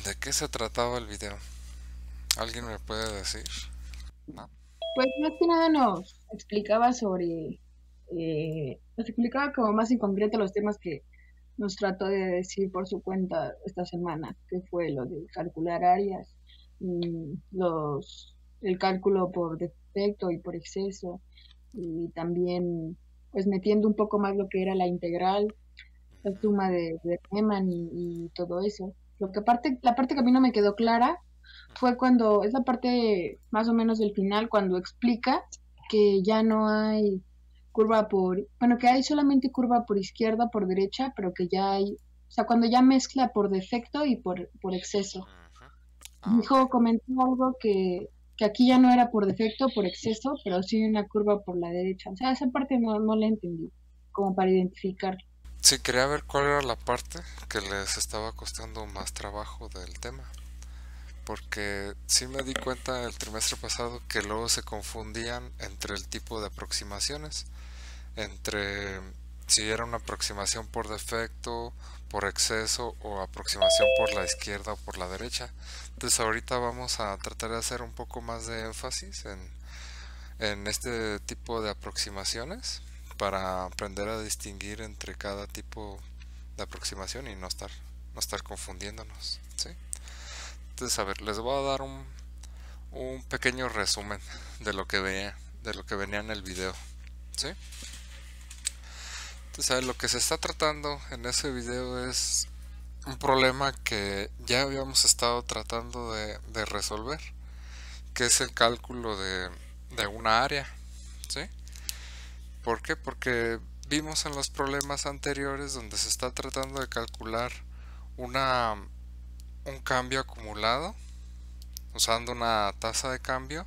¿De qué se trataba el video? ¿Alguien me puede decir? ¿No? Pues más que nada nos explicaba como más en concreto los temas que nos trató de decir por su cuenta esta semana, que fue lo de calcular áreas, el cálculo por defecto y por exceso, y también pues metiendo un poco más lo que era la integral, la suma de Riemann y todo eso. La parte que a mí no me quedó clara fue cuando, es la parte más o menos del final, cuando explica que ya no hay bueno, que hay solamente curva por izquierda, por derecha, pero que ya hay, o sea, cuando ya mezcla por defecto y por exceso. Ujú. Ah, ok. Dijo, comentó algo que aquí ya no era por defecto, por exceso, pero sí una curva por la derecha. O sea, esa parte no la entendí, como para identificar. Sí, quería ver cuál era la parte que les estaba costando más trabajo del tema. Porque sí me di cuenta el trimestre pasado que luego se confundían entre el tipo de aproximaciones. Entre si era una aproximación por defecto, por exceso o aproximación por la izquierda o por la derecha. Entonces ahorita vamos a tratar de hacer un poco más de énfasis en este tipo de aproximaciones para aprender a distinguir entre cada tipo de aproximación y no estar confundiéndonos, ¿sí? Entonces, a ver, les voy a dar un pequeño resumen de lo que venía en el video, ¿sí? Entonces, a ver, lo que se está tratando en ese video es un problema que ya habíamos estado tratando de resolver, que es el cálculo de una área, ¿sí? ¿Por qué? Porque vimos en los problemas anteriores donde se está tratando de calcular una, un cambio acumulado usando una tasa de cambio.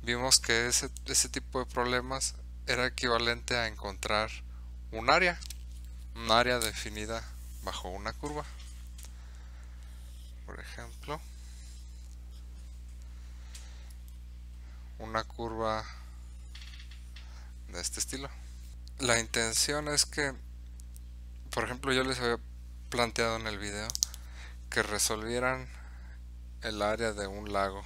Vimos que ese tipo de problemas era equivalente a encontrar un área definida bajo una curva. Por ejemplo, una curva de este estilo. La intención es que, por ejemplo, yo les había planteado en el video que resolvieran el área de un lago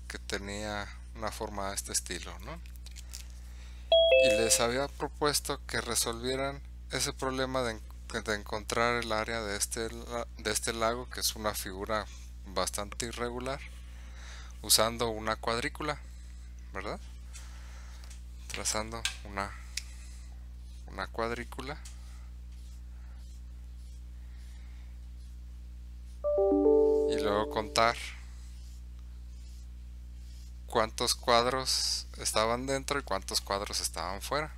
que tenía una forma de este estilo, ¿no? Y les había propuesto que resolvieran ese problema de encontrar el área de este lago, que es una figura bastante irregular, usando una cuadrícula, ¿verdad? Trazando una cuadrícula y luego contar cuántos cuadros estaban dentro y cuántos cuadros estaban fuera,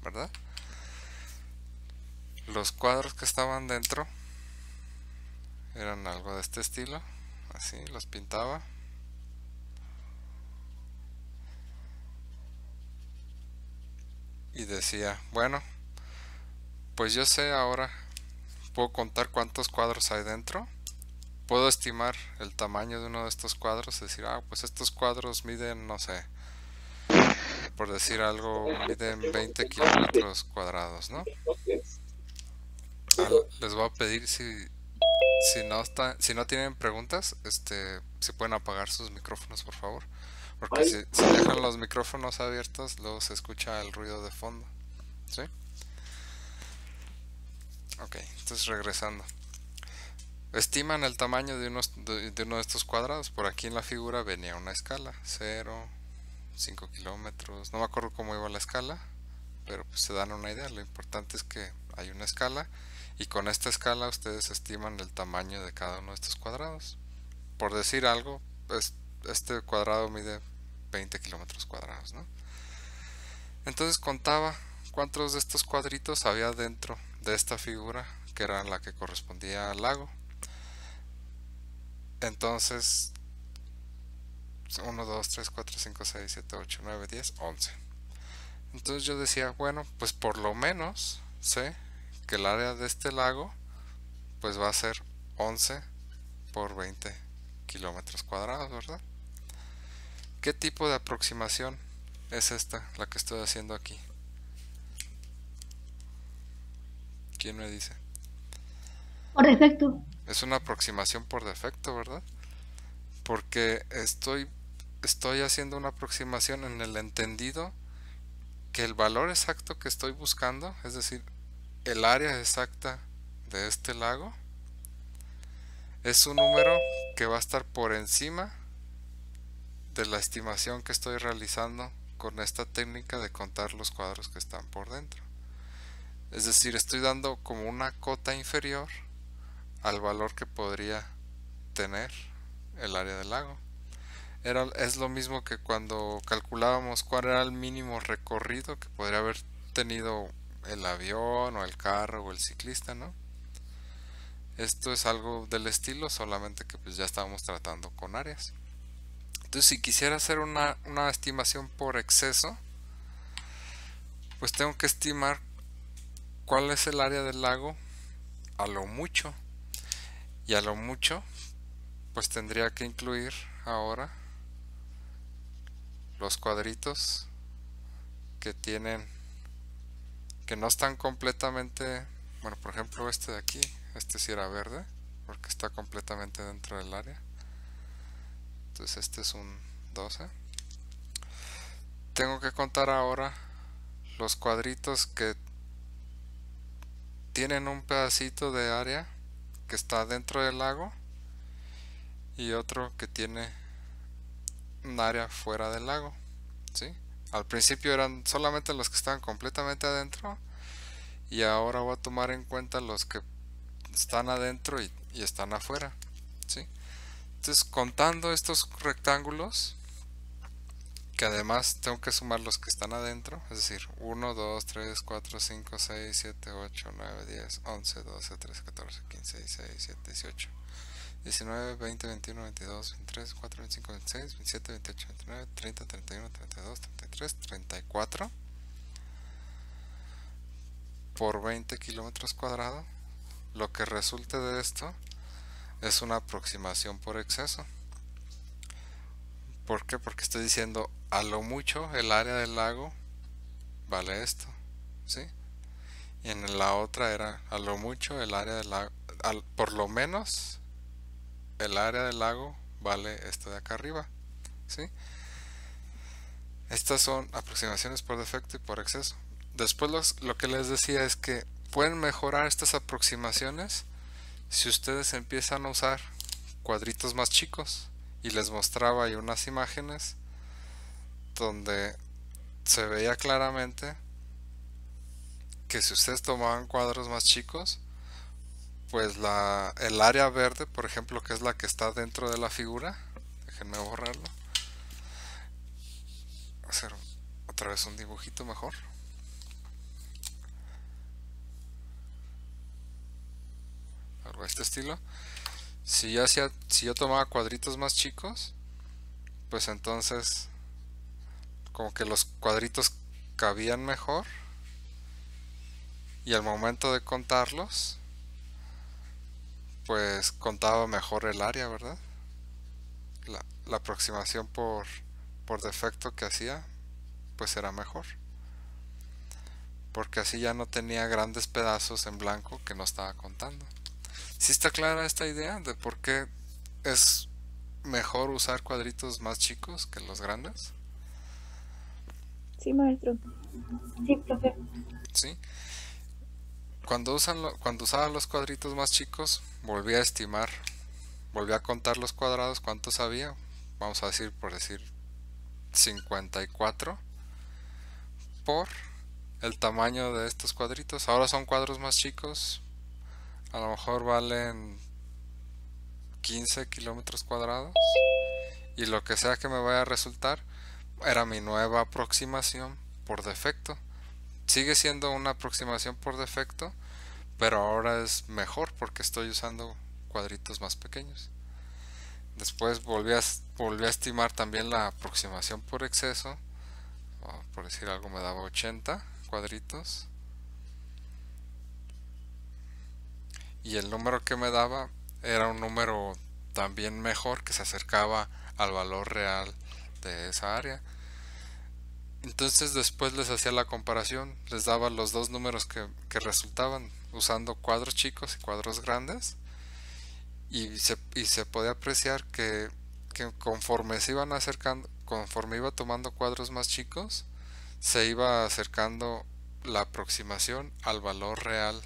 ¿verdad? Los cuadros que estaban dentro eran algo de este estilo, así los pintaba. Y decía, bueno, pues yo sé ahora, puedo contar cuántos cuadros hay dentro, puedo estimar el tamaño de uno de estos cuadros, decir, ah, pues estos cuadros miden, no sé, por decir algo, miden 20 kilómetros cuadrados, ¿no? Les voy a pedir si no tienen preguntas, si pueden apagar sus micrófonos, por favor. Porque si dejan los micrófonos abiertos, luego se escucha el ruido de fondo, ¿sí? Ok, entonces regresando. Estiman el tamaño de uno de estos cuadrados. Por aquí en la figura venía una escala, 0, 5 kilómetros. No me acuerdo cómo iba la escala, pero pues se dan una idea. Lo importante es que hay una escala y con esta escala ustedes estiman el tamaño de cada uno de estos cuadrados. Por decir algo, pues este cuadrado mide 20 kilómetros cuadrados, ¿no? Entonces contaba cuántos de estos cuadritos había dentro de esta figura, que era la que correspondía al lago. Entonces, 1, 2, 3, 4, 5, 6, 7, 8, 9, 10, 11. Entonces yo decía, bueno, pues por lo menos sé que el área de este lago pues va a ser 11 por 20 kilómetros cuadrados, ¿verdad? ¿Qué tipo de aproximación es esta, la que estoy haciendo aquí? ¿Quién me dice? Por defecto. Es una aproximación por defecto, ¿verdad? Porque estoy haciendo una aproximación en el entendido que el valor exacto que estoy buscando, es decir, el área exacta de este lago, es un número que va a estar por encima de la estimación que estoy realizando con esta técnica de contar los cuadros que están por dentro. Es decir, estoy dando como una cota inferior al valor que podría tener el área del lago. Es lo mismo que cuando calculábamos cuál era el mínimo recorrido que podría haber tenido el avión o el carro o el ciclista, ¿no? Esto es algo del estilo, solamente que pues ya estábamos tratando con áreas. Entonces, si quisiera hacer una estimación por exceso, pues tengo que estimar cuál es el área del lago a lo mucho. Y a lo mucho, pues tendría que incluir ahora los cuadritos que tienen, que no están completamente, bueno, por ejemplo este de aquí, este sí era verde, porque está completamente dentro del área. Entonces este es un 12. Tengo que contar ahora los cuadritos que tienen un pedacito de área que está dentro del lago y otro que tiene un área fuera del lago, ¿sí? Al principio eran solamente los que estaban completamente adentro y ahora voy a tomar en cuenta los que están adentro y están afuera, ¿sí? Entonces, contando estos rectángulos, que además tengo que sumar los que están adentro, es decir, 1, 2, 3, 4, 5, 6, 7, 8, 9, 10, 11, 12, 13, 14, 15, 16, 17, 18, 19, 20, 21, 22, 23, 24, 25, 26, 27, 28, 29, 30, 31, 32, 33, 34 por 20 kilómetros cuadrados. Lo que resulte de esto es una aproximación por exceso. ¿Por qué? Porque estoy diciendo a lo mucho el área del lago vale esto, ¿sí? Y en la otra era a lo mucho el área del lago, por lo menos el área del lago vale esto de acá arriba, ¿sí? Estas son aproximaciones por defecto y por exceso. Después lo que les decía es que pueden mejorar estas aproximaciones si ustedes empiezan a usar cuadritos más chicos. Y les mostraba ahí unas imágenes donde se veía claramente que si ustedes tomaban cuadros más chicos, pues el área verde, por ejemplo, que es la que está dentro de la figura, déjenme borrarlo, hacer otra vez un dibujito mejor. Algo de este estilo. Si yo tomaba cuadritos más chicos, pues entonces como que los cuadritos cabían mejor y al momento de contarlos, pues contaba mejor el área, ¿verdad? La aproximación por defecto que hacía, pues era mejor. Porque así ya no tenía grandes pedazos en blanco que no estaba contando. ¿Sí está clara esta idea de por qué es mejor usar cuadritos más chicos que los grandes? Sí, maestro. Sí, profe. ¿Sí? Cuando usaba los cuadritos más chicos, volví a estimar, volví a contar los cuadrados, cuántos había. Vamos a decir, por decir, 54 por el tamaño de estos cuadritos. Ahora son cuadros más chicos, a lo mejor valen 15 kilómetros cuadrados y lo que sea que me vaya a resultar era mi nueva aproximación por defecto. Sigue siendo una aproximación por defecto, pero ahora es mejor porque estoy usando cuadritos más pequeños. Después volví a estimar también la aproximación por exceso, por decir algo me daba 80 cuadritos y el número que me daba era un número también mejor que se acercaba al valor real de esa área. Entonces después les hacía la comparación, les daba los dos números que resultaban usando cuadros chicos y cuadros grandes y se podía apreciar que conforme se iban acercando, conforme iba tomando cuadros más chicos, se iba acercando la aproximación al valor real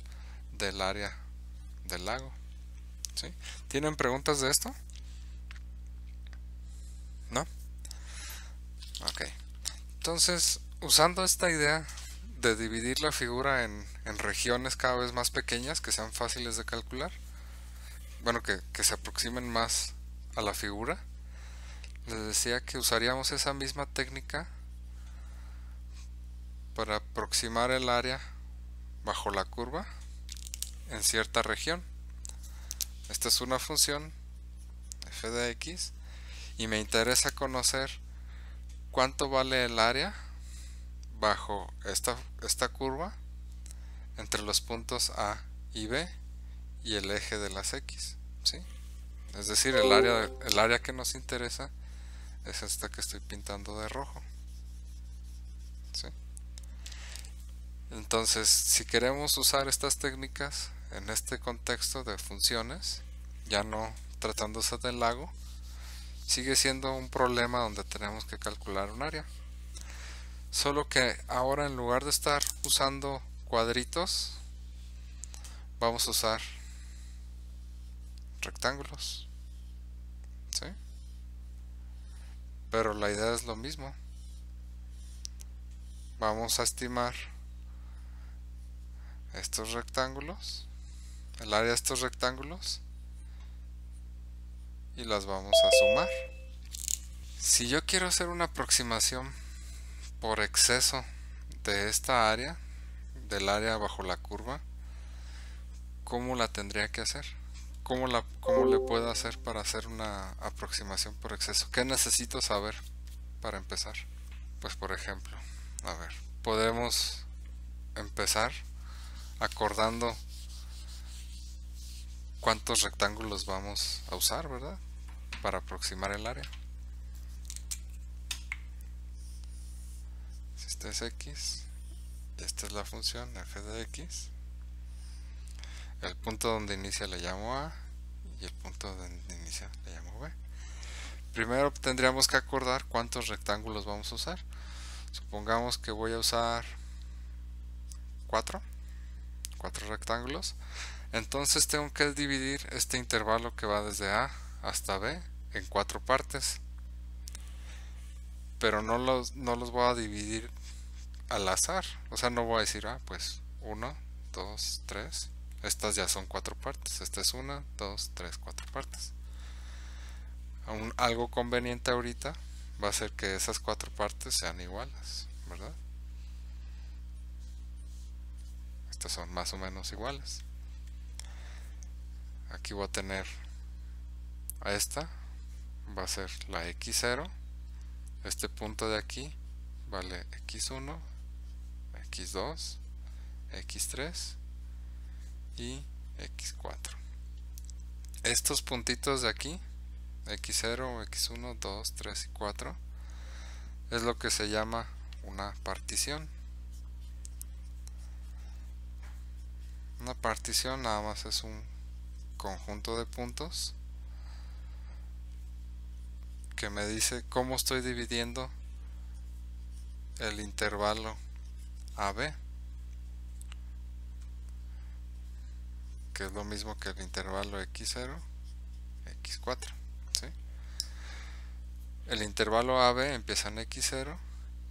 del área del lago. ¿Sí? ¿Tienen preguntas de esto? ¿No? Ok. Entonces, usando esta idea de dividir la figura en regiones cada vez más pequeñas que sean fáciles de calcular, bueno, que se aproximen más a la figura, les decía que usaríamos esa misma técnica para aproximar el área bajo la curva en cierta región. Esta es una función f de x y me interesa conocer cuánto vale el área bajo esta curva entre los puntos A y B y el eje de las x, ¿sí? Es decir, el área que nos interesa es esta que estoy pintando de rojo, ¿sí? Entonces, si queremos usar estas técnicas en este contexto de funciones, ya no tratándose del lago, sigue siendo un problema donde tenemos que calcular un área. Solo que ahora, en lugar de estar usando cuadritos, vamos a usar rectángulos, ¿sí? Pero la idea es lo mismo. Vamos a estimar estos rectángulos, el área de estos rectángulos, y las vamos a sumar. Si yo quiero hacer una aproximación por exceso de esta área, del área bajo la curva, ¿cómo la tendría que hacer? ¿Cómo le puedo hacer para hacer una aproximación por exceso? ¿Qué necesito saber para empezar? Pues, por ejemplo, a ver, podemos empezar acordando cuántos rectángulos vamos a usar, ¿verdad? Para aproximar el área. Si esta es x, esta es la función f de x, el punto donde inicia le llamo A y el punto donde inicia le llamo B. Primero tendríamos que acordar cuántos rectángulos vamos a usar. Supongamos que voy a usar 4 rectángulos. Entonces tengo que dividir este intervalo que va desde A hasta B en 4 partes. Pero no los voy a dividir al azar. O sea, no voy a decir, pues 1, 2, 3. Estas ya son 4 partes. Esta es 1, 2, 3, 4 partes. Algo conveniente ahorita va a ser que esas 4 partes sean iguales, ¿verdad? Estas son más o menos iguales. Aquí voy a tener a esta, va a ser la x0. Este punto de aquí vale x1, x2, x3 y x4. Estos puntitos de aquí, x0, x1, 2, 3 y 4, es lo que se llama una partición. Una partición nada más es un conjunto de puntos que me dice cómo estoy dividiendo el intervalo AB, que es lo mismo que el intervalo x0, x4, ¿sí? El intervalo AB empieza en x0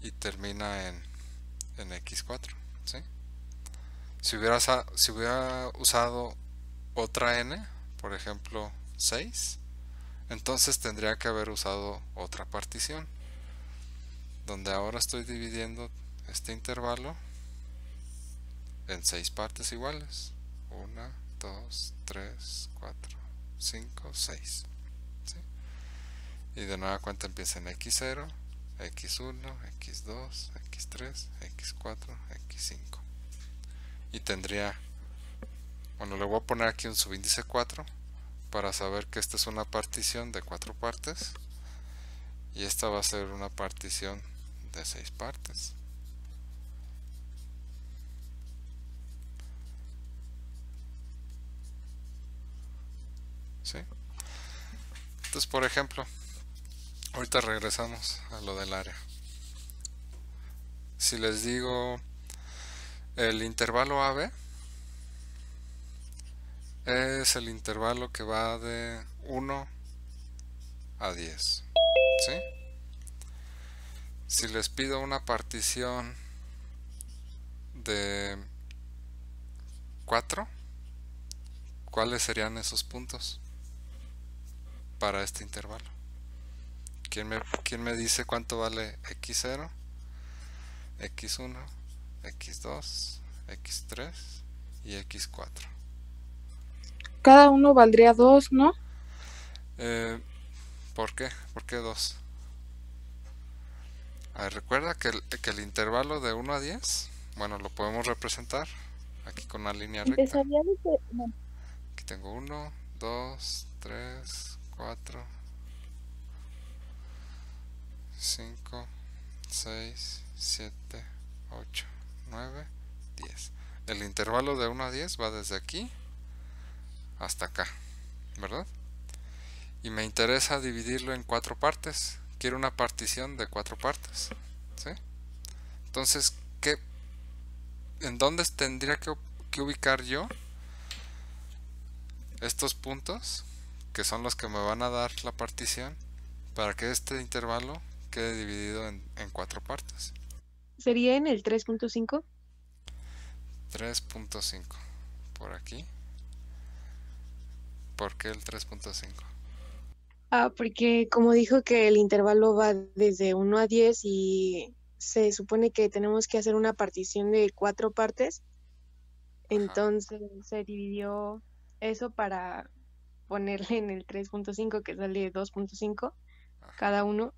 y termina en x4, ¿sí? Si hubiera usado otra n, por ejemplo 6, entonces tendría que haber usado otra partición, donde ahora estoy dividiendo este intervalo en 6 partes iguales. 1, 2, 3, 4, 5, 6. ¿Sí? Y de nueva cuenta empieza en x0, x1, x2, x3, x4, x5. Y tendría, bueno, le voy a poner aquí un subíndice 4 para saber que esta es una partición de 4 partes y esta va a ser una partición de 6 partes. ¿sí? Entonces, por ejemplo, ahorita regresamos a lo del área. Si les digo el intervalo AB es el intervalo que va de 1 a 10, ¿sí? Si les pido una partición de 4, ¿cuáles serían esos puntos para este intervalo? ¿Quién me dice cuánto vale x0, x1, x2, x3 y x4? Cada uno valdría 2, ¿no? ¿Por qué? ¿Por qué 2? Recuerda que el intervalo de 1 a 10, bueno, lo podemos representar aquí con una línea recta. Empezaría desde... no. Aquí tengo 1, 2, 3, 4, 5, 6, 7, 8, 9, 10. El intervalo de 1 a 10 va desde aquí hasta acá, ¿verdad? Y me interesa dividirlo en 4 partes. Quiero una partición de 4 partes, ¿sí? Entonces, ¿en dónde tendría que ubicar yo estos puntos, que son los que me van a dar la partición, para que este intervalo quede dividido en 4 partes? ¿Sería en el 3.5? 3.5 por aquí. ¿Por qué el 3.5? Porque como dijo que el intervalo va desde 1 a 10 y se supone que tenemos que hacer una partición de 4 partes, entonces se dividió eso para ponerle en el 3.5 que sale 2.5 cada uno.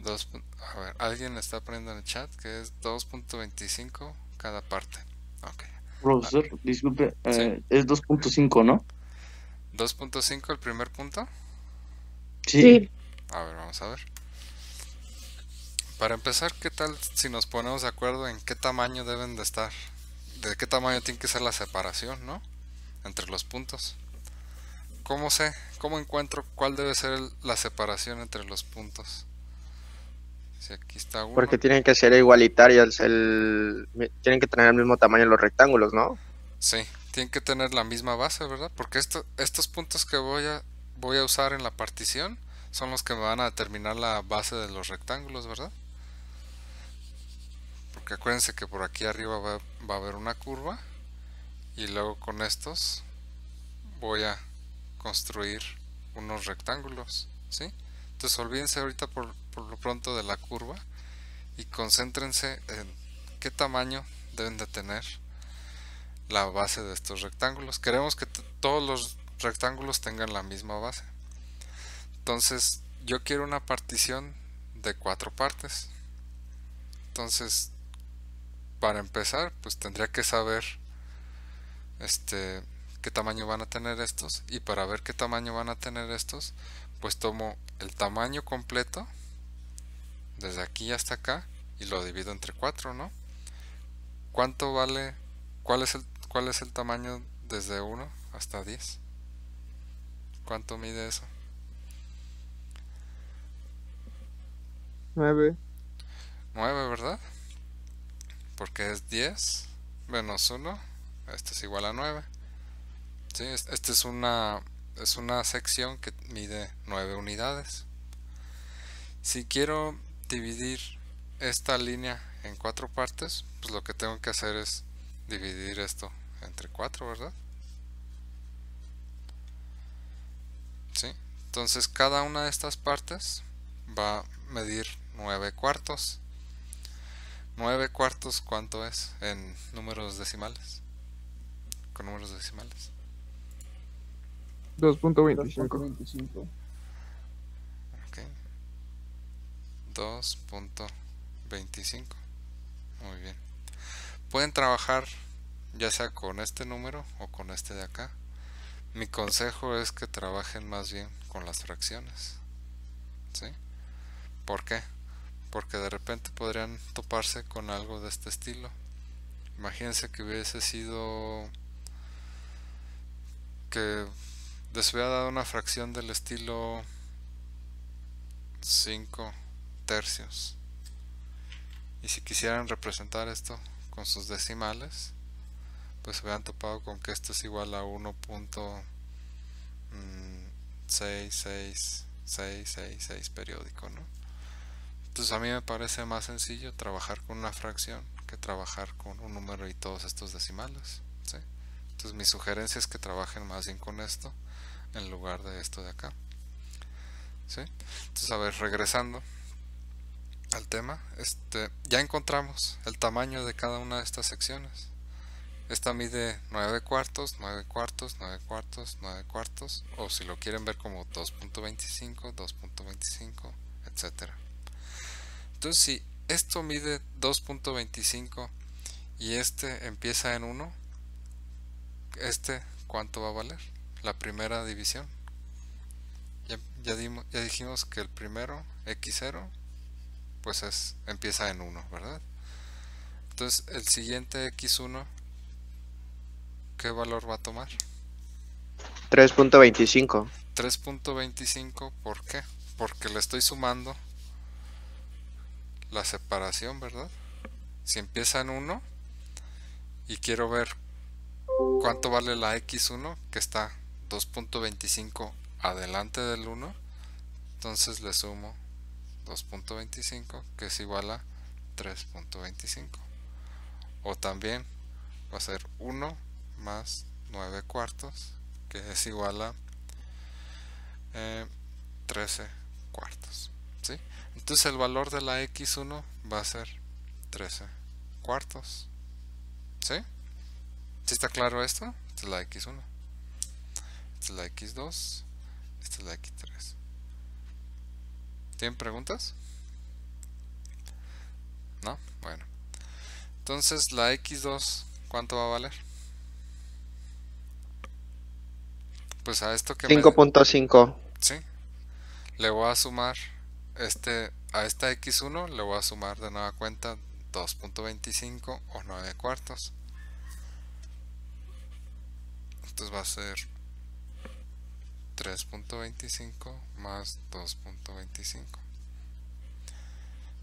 A ver, alguien está poniendo en el chat que es 2.25 cada parte. Ok. Profesor, disculpe, Sí. es 2.5, ¿no? 2.5 el primer punto. Sí. A ver, vamos a ver. Para empezar, ¿qué tal si nos ponemos de acuerdo en qué tamaño deben de estar? ¿De qué tamaño tiene que ser la separación, no? Entre los puntos. ¿Cómo sé? ¿Cómo encuentro cuál debe ser la separación entre los puntos? Si aquí está 1. Porque tienen que ser igualitarios, tienen que tener el mismo tamaño los rectángulos, ¿no? Sí, tienen que tener la misma base, ¿verdad? Porque estos puntos que voy a usar en la partición son los que me van a determinar la base de los rectángulos, ¿verdad? Porque acuérdense que por aquí arriba va a haber una curva y luego con estos voy a construir unos rectángulos, ¿sí? Entonces olvídense ahorita por lo pronto de la curva y concéntrense en qué tamaño deben de tener la base de estos rectángulos. Queremos que todos los rectángulos tengan la misma base. Entonces yo quiero una partición de 4 partes. Entonces, para empezar, pues tendría que saber qué tamaño van a tener estos, y para ver qué tamaño van a tener estos, pues tomo el tamaño completo desde aquí hasta acá y lo divido entre 4, ¿no? ¿Cuánto vale? ¿Cuál es el tamaño desde 1 hasta 10? ¿Cuánto mide eso? 9. 9, ¿verdad? Porque es 10 menos 1, esto es igual a 9. ¿Sí? Esta es una sección que mide 9 unidades. Si quiero dividir esta línea en 4 partes, pues lo que tengo que hacer es dividir esto entre 4, ¿verdad? ¿Sí? Entonces cada una de estas partes va a medir 9 cuartos. 9 cuartos, ¿cuánto es en números decimales? Con números decimales. 2.25. Ok. 2.25. Muy bien. Pueden trabajar ya sea con este número o con este de acá. Mi consejo es que trabajen más bien con las fracciones. ¿Sí? ¿Por qué? Porque de repente podrían toparse con algo de este estilo. Imagínense que hubiese sido que les voy a dar una fracción del estilo 5 tercios. Y si quisieran representar esto con sus decimales, pues se hubieran topado con que esto es igual a 1.66666 periódico, ¿no? Entonces a mí me parece más sencillo trabajar con una fracción que trabajar con un número y todos estos decimales, ¿sí? Entonces mi sugerencia es que trabajen más bien con esto en lugar de esto de acá, ¿sí? Entonces, a ver, regresando al tema, ya encontramos el tamaño de cada una de estas secciones. Esta mide 9 cuartos, 9 cuartos, 9 cuartos, 9 cuartos, o si lo quieren ver como 2.25, 2.25, etcétera. Entonces, si esto mide 2.25 y este empieza en 1, ¿cuánto va a valer? La primera división. Ya dijimos que el primero, x0, pues empieza en 1, ¿verdad? Entonces, el siguiente x1, ¿qué valor va a tomar? 3.25. 3.25, ¿por qué? Porque le estoy sumando la separación, ¿verdad? Si empieza en 1 y quiero ver cuánto vale la x1, que está 2.25 adelante del 1, entonces le sumo 2.25, que es igual a 3.25. O también va a ser 1 más 9 cuartos, que es igual a 13 cuartos, ¿sí? Entonces el valor de la x1 va a ser 13 cuartos, ¿sí? ¿Sí está claro esto? Esta es la x1, esta es la x2, esta es la x3. ¿Tienen preguntas? ¿No? Bueno. Entonces la x2, ¿cuánto va a valer? Pues a esto que 5.5. Sí. Le voy a sumar a esta x1 le voy a sumar de nueva cuenta 2.25 o 9 cuartos. Entonces va a ser 3.25 más 2.25.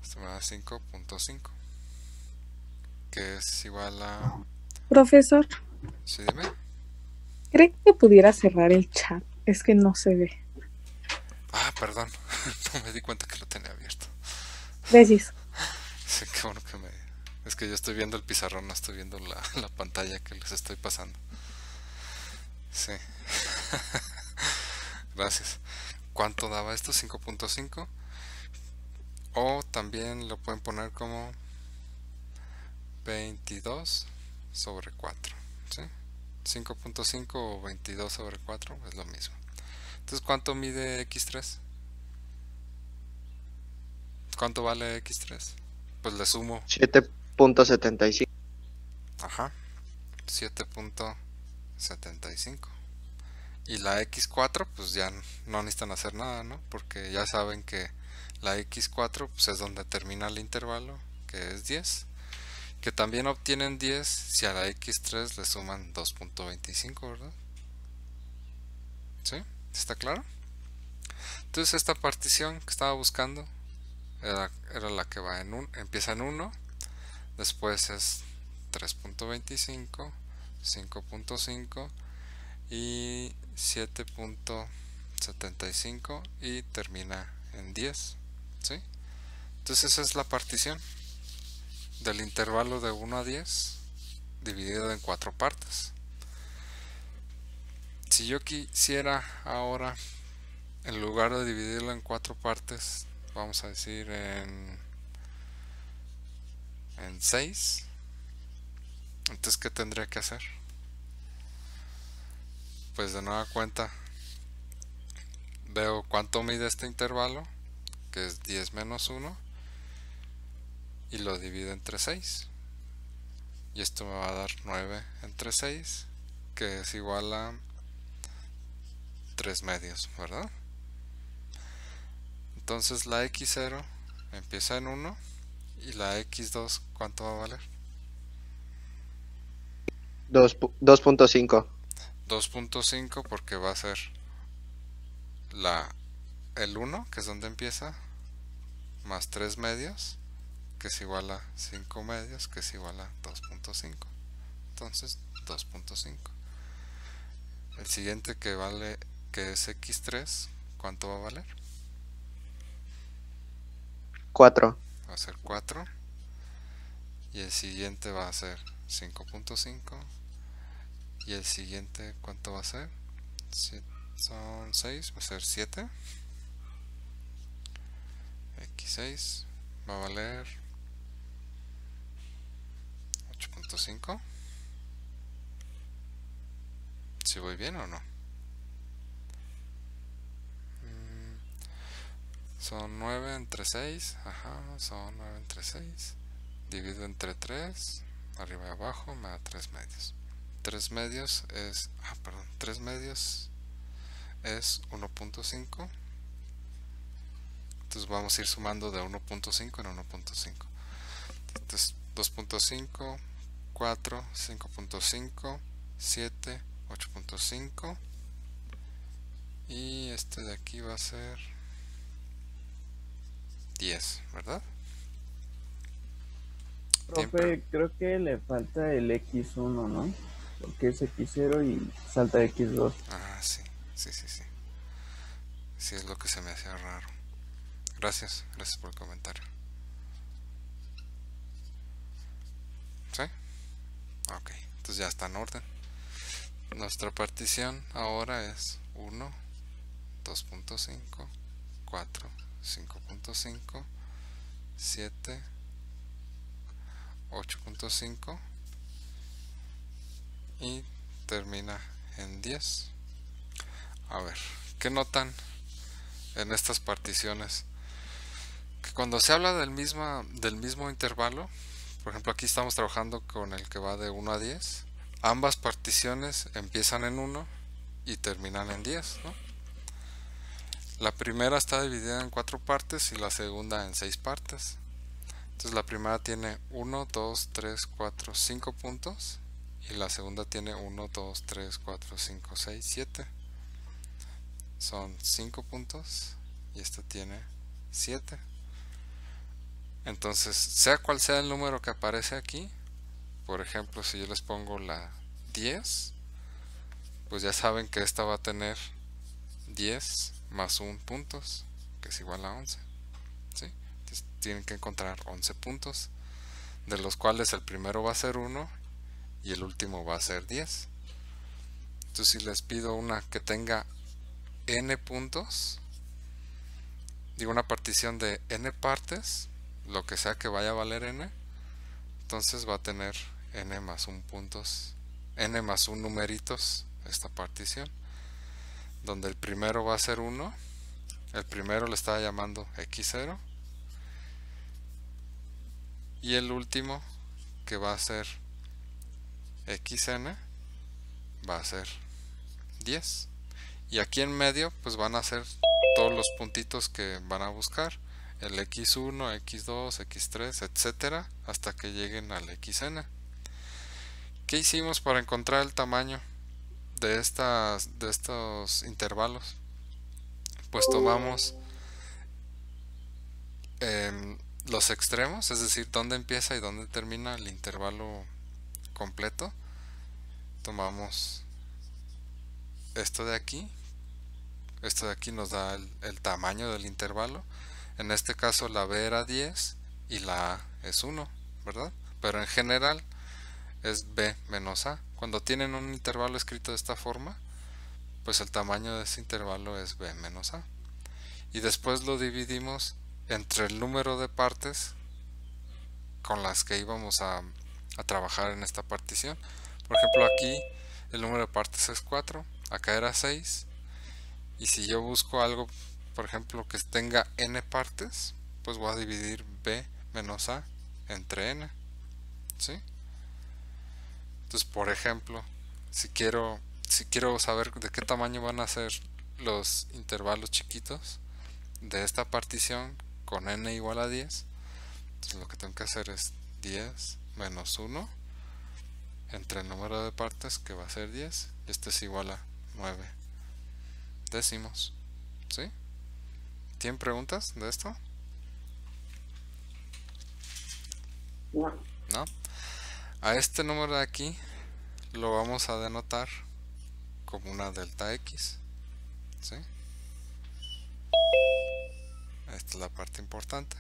Esto me da 5.5, que es igual a... Profesor, ¿Sí, dime? ¿cree que pudiera cerrar el chat? Es que no se ve. Ah, perdón, no me di cuenta que lo tenía abierto. Gracias. Sí, qué bueno que me... Es que yo estoy viendo el pizarrón, no estoy viendo la pantalla que les estoy pasando. Sí. Gracias. ¿Cuánto daba esto? 5.5. O también lo pueden poner como 22 sobre 4. ¿Sí? 5.5 o 22 sobre 4 es lo mismo. Entonces, ¿cuánto mide x3? ¿Cuánto vale x3? Pues le sumo 7.75. Ajá, 7.75. Y la x4 pues ya no necesitan hacer nada, ¿no? Porque ya saben que la x4 pues es donde termina el intervalo, que es 10. Que también obtienen 10 si a la x3 le suman 2.25, ¿verdad? ¿Sí? ¿Está claro? Entonces esta partición que estaba buscando era la que va empieza en 1, después es 3.25, 5.5 y 7.75 y termina en 10, ¿sí? Entonces esa es la partición del intervalo de 1 a 10 dividido en 4 partes. Si yo quisiera ahora, en lugar de dividirlo en 4 partes, vamos a decir en 6, entonces ¿qué tendría que hacer? Pues de nueva cuenta veo cuánto mide este intervalo, que es 10 menos 1, y lo divido entre 6, y esto me va a dar 9 entre 6, que es igual a 3 medios, ¿verdad? Entonces la x0 empieza en 1 y la x2, ¿cuánto va a valer? 2.5. 2.5, porque va a ser el 1, que es donde empieza, más 3 medios, que es igual a 5 medios, que es igual a 2.5. Entonces 2.5. El siguiente que vale, que es x3, ¿cuánto va a valer? 4. Va a ser 4. Y el siguiente va a ser 5.5. Y el siguiente, ¿cuánto va a ser? Son 6, va a ser 7. X6 va a valer 8.5. ¿Si voy bien o no? Son 9 entre 6. Ajá, son 9 entre 6. Divido entre 3. Arriba y abajo me da 3 medios. 3 medios es... 3 medios es 1.5. Entonces vamos a ir sumando de 1.5 en 1.5. Entonces 2.5, 4, 5.5, 7, 8.5. Y este de aquí va a ser 10, ¿verdad? Profe, creo que le falta el X1, ¿no? Porque es X0 y salta X2. Ah, sí. Sí, es lo que se me hacía raro. Gracias por el comentario. ¿Sí? Ok, entonces ya está en orden. Nuestra partición ahora es 1, 2.5, 4, 5.5, 7, 8.5 y termina en 10. A ver, ¿qué notan en estas particiones? Que cuando se habla del mismo intervalo, por ejemplo aquí estamos trabajando con el que va de 1 a 10, ambas particiones empiezan en 1 y terminan en 10, ¿no? La primera está dividida en 4 partes y la segunda en 6 partes. Entonces la primera tiene 1, 2, 3, 4, 5 puntos y la segunda tiene 1, 2, 3, 4, 5, 6, 7. Son 5 puntos y esta tiene 7. Entonces, sea cual sea el número que aparece aquí, por ejemplo, si yo les pongo la 10, pues ya saben que esta va a tener 10 más 1 puntos, que es igual a 11. ¿Sí? Entonces, tienen que encontrar 11 puntos, de los cuales el primero va a ser 1 y el último va a ser 10. Entonces, si les pido una que tenga n puntos, digo una partición de n partes, lo que sea que vaya a valer n, entonces va a tener n más 1 puntos, n más 1 numeritos esta partición, donde el primero va a ser 1, el primero le estaba llamando x0, y el último, que va a ser xn, va a ser 10. Y aquí en medio pues van a ser todos los puntitos que van a buscar, el x1, x2, x3, etcétera, hasta que lleguen al xn. ¿Qué hicimos para encontrar el tamaño de estos intervalos? Pues tomamos los extremos, es decir, dónde empieza y dónde termina el intervalo completo. Tomamos esto de aquí nos da el tamaño del intervalo. En este caso la B era 10 y la A es 1, ¿verdad? Pero en general es B menos A. Cuando tienen un intervalo escrito de esta forma, pues el tamaño de ese intervalo es B menos A. Y después lo dividimos entre el número de partes con las que íbamos a trabajar en esta partición. Por ejemplo, aquí el número de partes es 4, acá era 6. Y si yo busco algo, por ejemplo, que tenga n partes, pues voy a dividir b menos a entre n. ¿Sí? Entonces, por ejemplo, si quiero saber de qué tamaño van a ser los intervalos chiquitos de esta partición con n igual a 10, entonces lo que tengo que hacer es 10 menos 1 entre el número de partes, que va a ser 10, y este es igual a 9 décimos. ¿Sí? ¿Tienen preguntas de esto? ¿No? A este número de aquí lo vamos a denotar como una delta X. ¿Sí? Esta es la parte importante.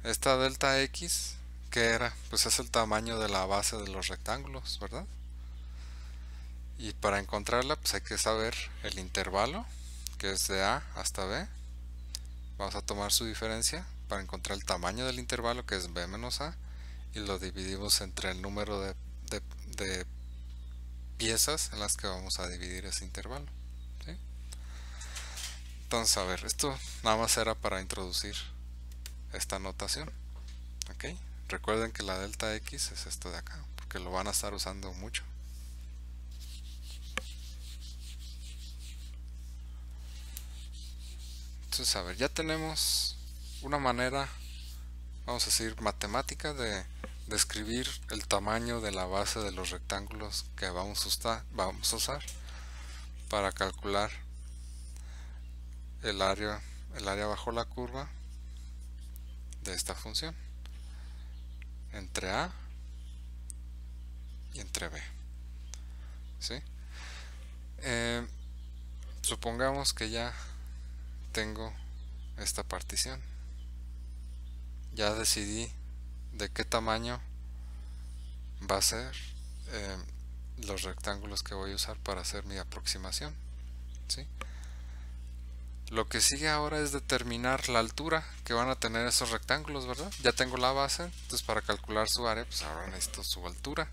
Esta delta X, ¿qué era? Pues es el tamaño de la base de los rectángulos, ¿verdad? Y para encontrarla, pues hay que saber el intervalo, que es de A hasta B. Vamos a tomar su diferencia para encontrar el tamaño del intervalo, que es B menos A, y lo dividimos entre el número de piezas en las que vamos a dividir ese intervalo. ¿Sí? Entonces, a ver, esto nada más era para introducir esta notación. ¿Ok? Recuerden que la delta X es esto de acá, porque lo van a estar usando mucho. Entonces, a ver, ya tenemos una manera, vamos a decir, matemática de describir el tamaño de la base de los rectángulos que vamos a usar para calcular el área bajo la curva de esta función entre A y entre B. ¿Sí? Supongamos que ya tengo esta partición. Ya decidí de qué tamaño va a ser los rectángulos que voy a usar para hacer mi aproximación. ¿Sí? Lo que sigue ahora es determinar la altura que van a tener esos rectángulos, ¿verdad? Ya tengo la base, entonces para calcular su área, pues ahora necesito su altura.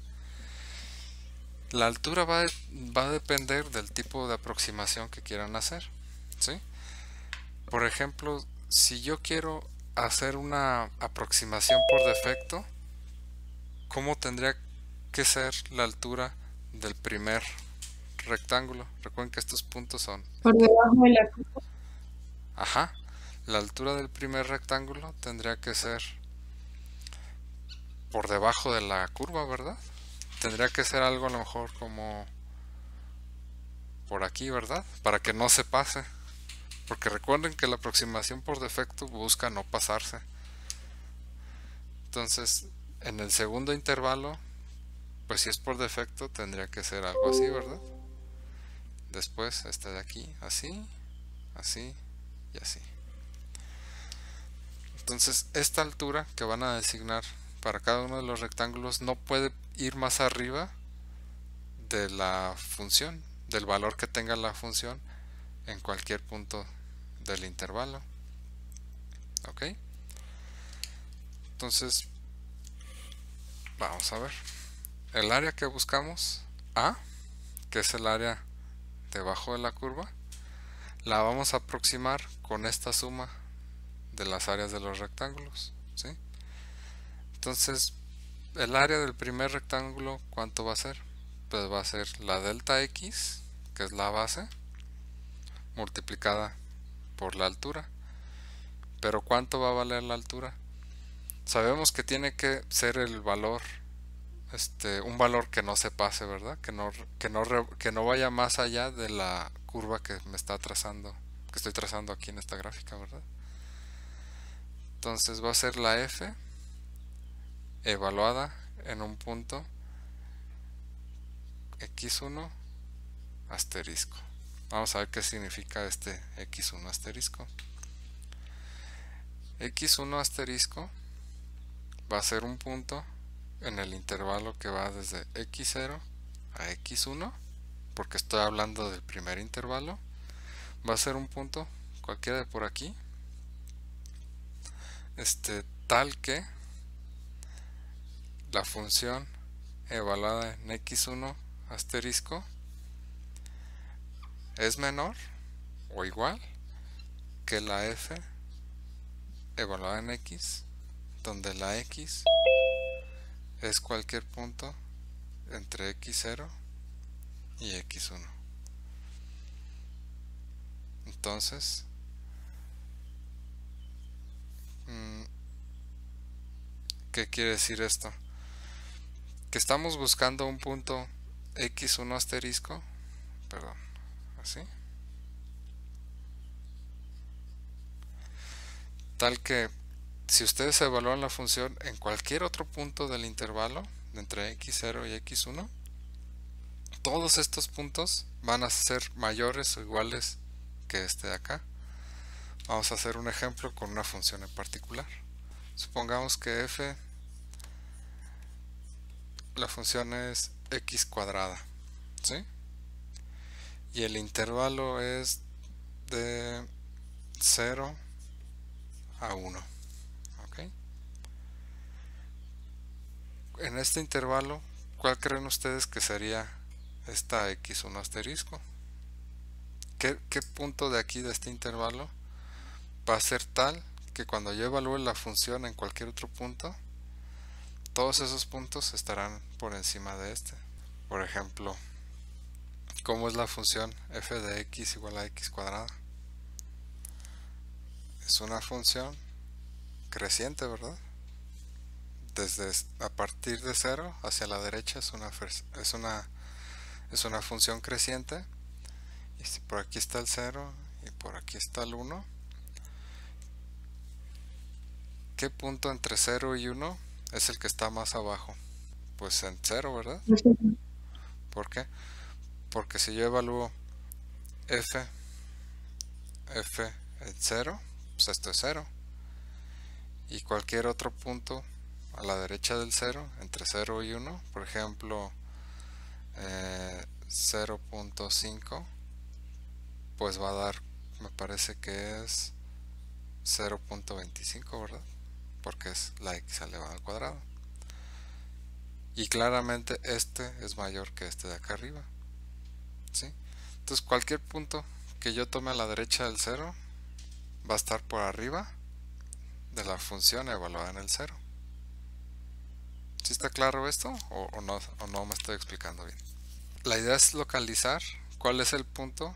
La altura va a depender del tipo de aproximación que quieran hacer. ¿Sí? Por ejemplo, si yo quiero hacer una aproximación por defecto, ¿cómo tendría que ser la altura del primer rectángulo? Recuerden que estos puntos son... Por debajo de la curva. Ajá. La altura del primer rectángulo tendría que ser por debajo de la curva, ¿verdad? Tendría que ser algo a lo mejor como por aquí, ¿verdad? Para que no se pase. Porque recuerden que la aproximación por defecto busca no pasarse. Entonces, en el segundo intervalo, pues si es por defecto, tendría que ser algo así, ¿verdad? Después, este de aquí, así, así y así. Entonces, esta altura que van a designar para cada uno de los rectángulos no puede ir más arriba de la función, del valor que tenga la función en cualquier punto del intervalo. ¿Ok? Entonces, vamos a ver. El área que buscamos, A, que es el área debajo de la curva, la vamos a aproximar con esta suma de las áreas de los rectángulos. ¿Sí? Entonces, el área del primer rectángulo, ¿cuánto va a ser? Pues va a ser la delta X, que es la base, multiplicada por la altura. Pero ¿cuánto va a valer la altura? Sabemos que tiene que ser el valor, un valor que no se pase, ¿verdad? Que no vaya más allá de la curva que me está trazando, que estoy trazando aquí en esta gráfica, ¿verdad? Entonces va a ser la F evaluada en un punto x1 asterisco. Vamos a ver qué significa este x1 asterisco. x1 asterisco va a ser un punto en el intervalo que va desde x0 a x1, porque estoy hablando del primer intervalo. Va a ser un punto cualquiera de por aquí, tal que la función evaluada en x1 asterisco es menor o igual que la f evaluada en x, donde la x es cualquier punto entre x0 y x1. Entonces, ¿qué quiere decir esto? Que estamos buscando un punto x1 asterisco, perdón, así, Total que si ustedes evalúan la función en cualquier otro punto del intervalo entre x0 y x1, todos estos puntos van a ser mayores o iguales que este de acá. Vamos a hacer un ejemplo con una función en particular. Supongamos que f, la función es x cuadrada, ¿sí? Y el intervalo es de 0 a 1. ¿Ok? En este intervalo, ¿cuál creen ustedes que sería esta x1 asterisco? ¿Qué punto de aquí de este intervalo va a ser tal que cuando yo evalúe la función en cualquier otro punto, todos esos puntos estarán por encima de este? Por ejemplo, ¿cómo es la función f de x igual a x cuadrada? Es una función creciente, ¿verdad? A partir de 0 hacia la derecha es una función creciente. Y si por aquí está el 0 y por aquí está el 1, ¿qué punto entre 0 y 1 es el que está más abajo? Pues en 0, ¿verdad? ¿Por qué? Porque si yo evalúo f en 0, pues esto es 0. Y cualquier otro punto a la derecha del 0, entre 0 y 1, por ejemplo 0.5, pues va a dar, me parece que es 0.25, ¿verdad? Porque es la x elevado al cuadrado. Y claramente este es mayor que este de acá arriba, ¿sí? Entonces cualquier punto que yo tome a la derecha del 0 va a estar por arriba de la función evaluada en el 0. ¿Sí está claro esto? ¿O no me estoy explicando bien? La idea es localizar cuál es el punto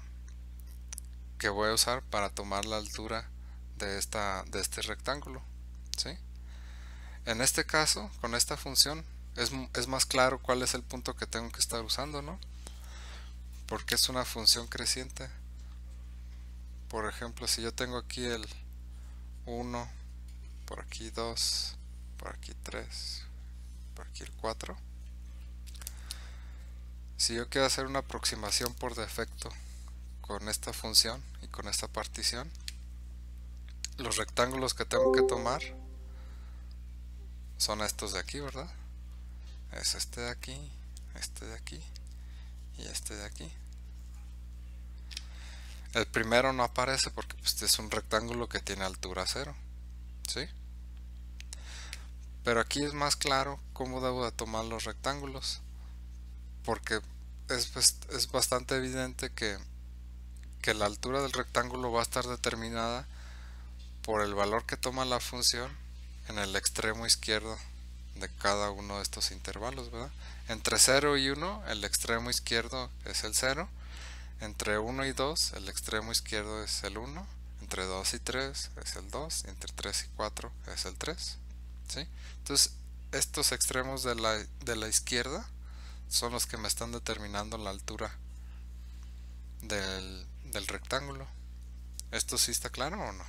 que voy a usar para tomar la altura de este rectángulo, ¿sí? En este caso, con esta función, es más claro cuál es el punto que tengo que estar usando, ¿no? Porque es una función creciente. Por ejemplo, si yo tengo aquí el 1, por aquí 2, por aquí 3, por aquí el 4. Si yo quiero hacer una aproximación por defecto con esta función y con esta partición, los rectángulos que tengo que tomar son estos de aquí, ¿verdad? Es este de aquí, este de aquí y este de aquí. El primero no aparece porque pues, es un rectángulo que tiene altura 0, ¿sí? Pero aquí es más claro cómo debo de tomar los rectángulos, porque es bastante evidente que la altura del rectángulo va a estar determinada por el valor que toma la función en el extremo izquierdo de cada uno de estos intervalos, ¿verdad? Entre 0 y 1 el extremo izquierdo es el 0, entre 1 y 2 el extremo izquierdo es el 1, entre 2 y 3 es el 2, y entre 3 y 4 es el 3, ¿sí? Entonces estos extremos de la izquierda son los que me están determinando la altura del rectángulo. ¿Esto sí está claro o no?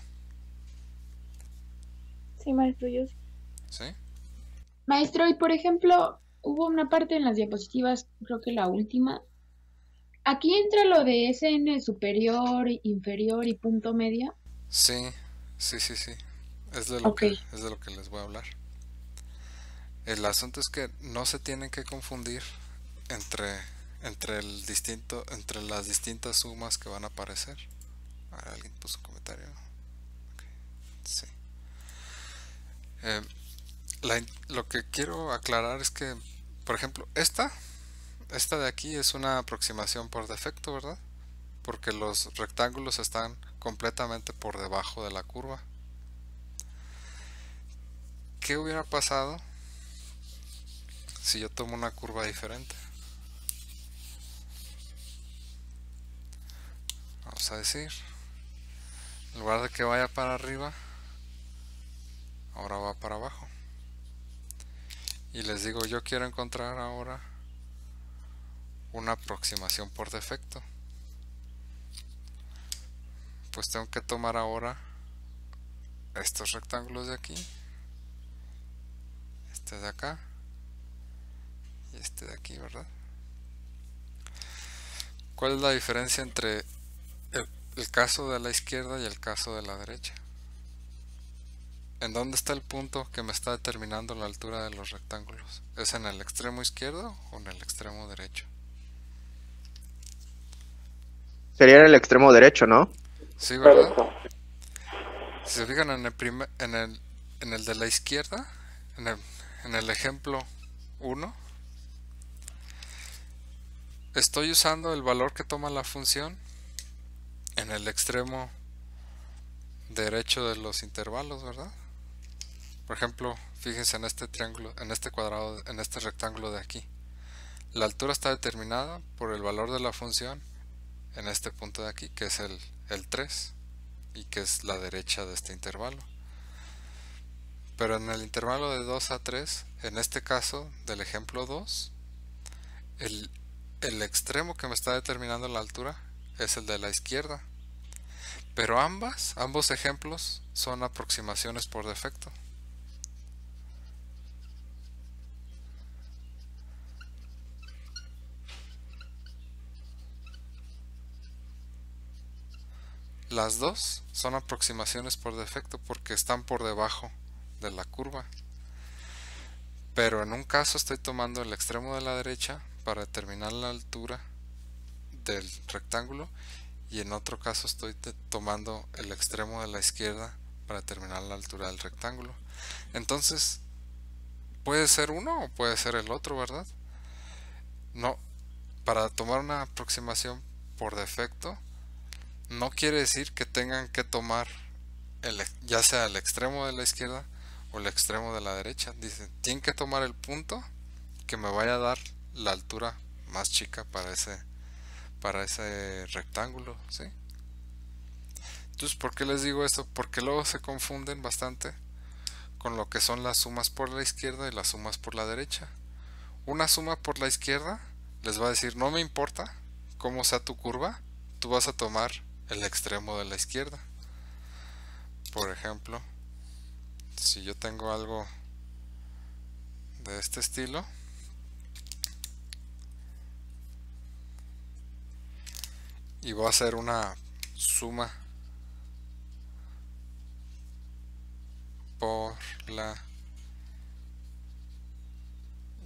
Sí, maestro, yo sí. ¿Sí? Maestro, y por ejemplo, hubo una parte en las diapositivas, creo que la última. Aquí entra lo de SN superior, inferior y punto medio. Sí. Es de Ok. lo que les voy a hablar. El asunto es que no se tienen que confundir entre las distintas sumas que van a aparecer. A ver, alguien puso un comentario. Okay. Sí. Lo que quiero aclarar es que, por ejemplo, esta de aquí es una aproximación por defecto, ¿verdad? Porque los rectángulos están completamente por debajo de la curva. ¿Qué hubiera pasado si yo tomo una curva diferente? Vamos a decir, en lugar de que vaya para arriba, ahora va para abajo. Y les digo, yo quiero encontrar ahora una aproximación por defecto. Pues tengo que tomar ahora estos rectángulos de aquí, este de acá y este de aquí, ¿verdad? ¿Cuál es la diferencia entre el caso de la izquierda y el caso de la derecha? ¿En dónde está el punto que me está determinando la altura de los rectángulos? ¿Es en el extremo izquierdo o en el extremo derecho? Sería en el extremo derecho, ¿no? Sí, ¿verdad? Si se fijan en el de la izquierda, en el ejemplo 1, estoy usando el valor que toma la función en el extremo derecho de los intervalos, ¿verdad? Por ejemplo, fíjense en este triángulo, en este cuadrado, en este rectángulo de aquí. La altura está determinada por el valor de la función en este punto de aquí, que es el 3, y que es la derecha de este intervalo. Pero en el intervalo de 2 a 3, en este caso del ejemplo 2, el extremo que me está determinando la altura es el de la izquierda. Pero ambos ejemplos son aproximaciones por defecto. Las dos son aproximaciones por defecto porque están por debajo de la curva. Pero en un caso estoy tomando el extremo de la derecha para determinar la altura del rectángulo y en otro caso estoy tomando el extremo de la izquierda para determinar la altura del rectángulo. Entonces, puede ser uno o puede ser el otro, ¿verdad? No, para tomar una aproximación por defecto no quiere decir que tengan que tomar ya sea el extremo de la izquierda o el extremo de la derecha. Dicen, tienen que tomar el punto que me vaya a dar la altura más chica para ese rectángulo, ¿sí? Entonces, ¿por qué les digo esto? Porque luego se confunden bastante con lo que son las sumas por la izquierda y las sumas por la derecha. Una suma por la izquierda les va a decir, no me importa cómo sea tu curva, tú vas a tomar el extremo de la izquierda. Por ejemplo, si yo tengo algo de este estilo, y voy a hacer una suma por la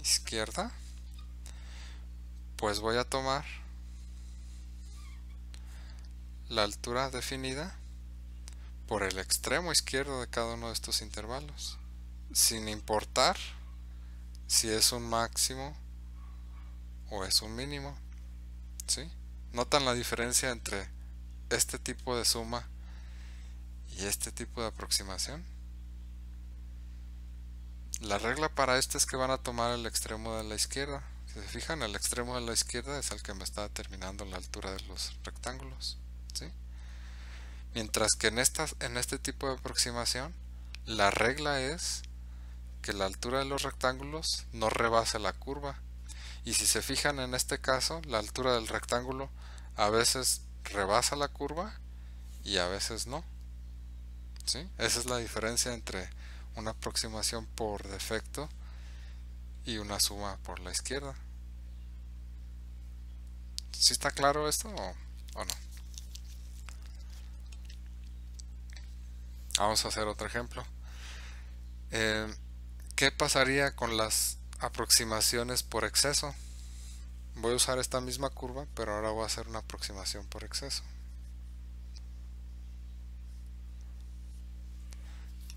izquierda, pues voy a tomar la altura definida por el extremo izquierdo de cada uno de estos intervalos, sin importar si es un máximo o es un mínimo, ¿sí? ¿Notan la diferencia entre este tipo de suma y este tipo de aproximación? La regla para esto es que van a tomar el extremo de la izquierda. Si se fijan, el extremo de la izquierda es el que me está determinando la altura de los rectángulos, ¿sí? Mientras que en este tipo de aproximación, la regla es que la altura de los rectángulos no rebase la curva. Y si se fijan en este caso, la altura del rectángulo a veces rebasa la curva y a veces no, ¿sí? Esa es la diferencia entre una aproximación por defecto y una suma por la izquierda. ¿Sí está claro esto o no? Vamos a hacer otro ejemplo. ¿Qué pasaría con las aproximaciones por exceso? Voy a usar esta misma curva, pero ahora voy a hacer una aproximación por exceso.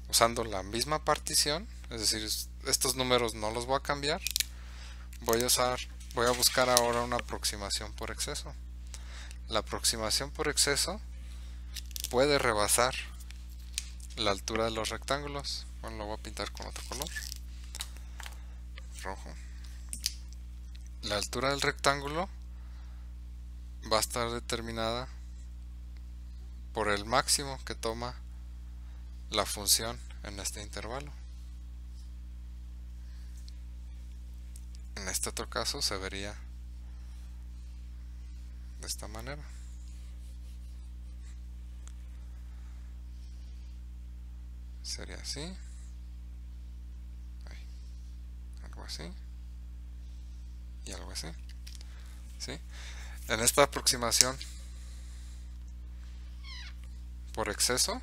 Usando la misma partición, es decir, estos números no los voy a cambiar. Voy a buscar ahora una aproximación por exceso. La aproximación por exceso puede rebasar la altura de los rectángulos. Bueno, lo voy a pintar con otro color, rojo. La altura del rectángulo va a estar determinada por el máximo que toma la función en este intervalo. En este otro caso se vería de esta manera. sería así, ahí, algo así y algo así, ¿sí? En esta aproximación por exceso,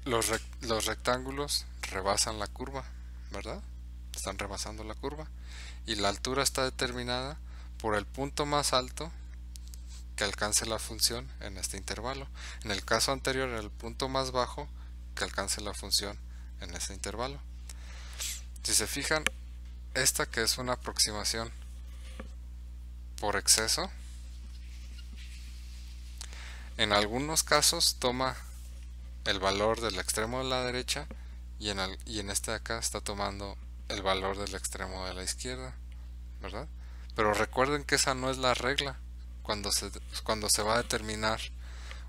los rectángulos rebasan la curva, ¿verdad? Están rebasando la curva y la altura está determinada por el punto más alto que alcance la función en este intervalo. En el caso anterior, el punto más bajo que alcance la función en ese intervalo. Si se fijan, esta que es una aproximación por exceso, en algunos casos toma el valor del extremo de la derecha y en este de acá está tomando el valor del extremo de la izquierda, ¿verdad? Pero recuerden que esa no es la regla cuando se va a determinar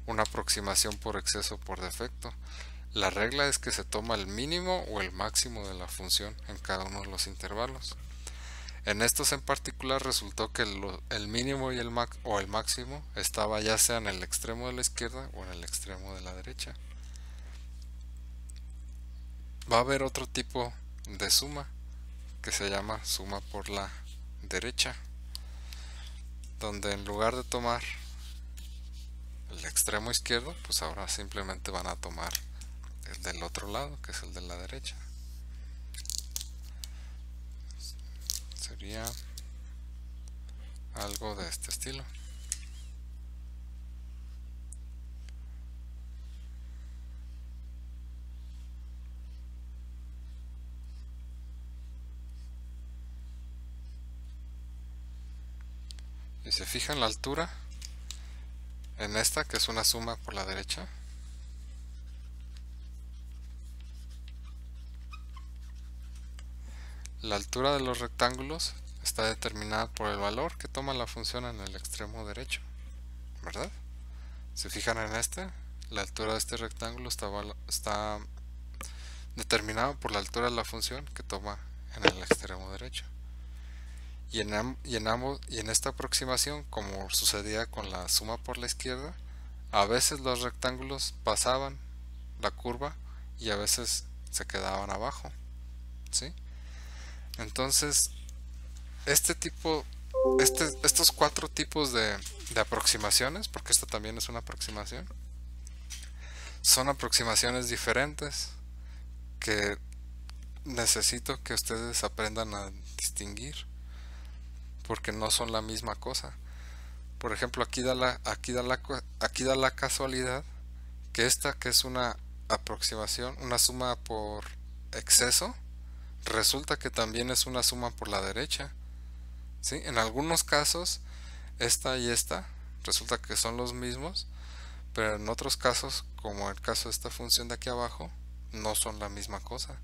una aproximación por exceso o por defecto. La regla es que se toma el mínimo o el máximo de la función en cada uno de los intervalos. En estos en particular resultó que el mínimo y el máximo estaba ya sea en el extremo de la izquierda o en el extremo de la derecha. Va a haber otro tipo de suma que se llama suma por la derecha, donde en lugar de tomar el extremo izquierdo, pues ahora simplemente van a tomar el del otro lado, que es el de la derecha. Sería algo de este estilo. Y se fijan la altura en esta, que es una suma por la derecha, la altura de los rectángulos está determinada por el valor que toma la función en el extremo derecho, ¿verdad? Se fijan en la altura de este rectángulo está determinada por la altura de la función que toma en el extremo derecho. Y en esta aproximación, como sucedía con la suma por la izquierda, a veces los rectángulos pasaban la curva y a veces se quedaban abajo, ¿sí? Entonces, estos cuatro tipos de aproximaciones, porque esta también es una aproximación, son aproximaciones diferentes que necesito que ustedes aprendan a distinguir, porque no son la misma cosa. Por ejemplo, aquí da la casualidad que esta, que es una aproximación, una suma por exceso, resulta que también es una suma por la derecha, ¿sí? En algunos casos esta y esta resulta que son los mismos, pero en otros casos, como el caso de esta función de aquí abajo, no son la misma cosa.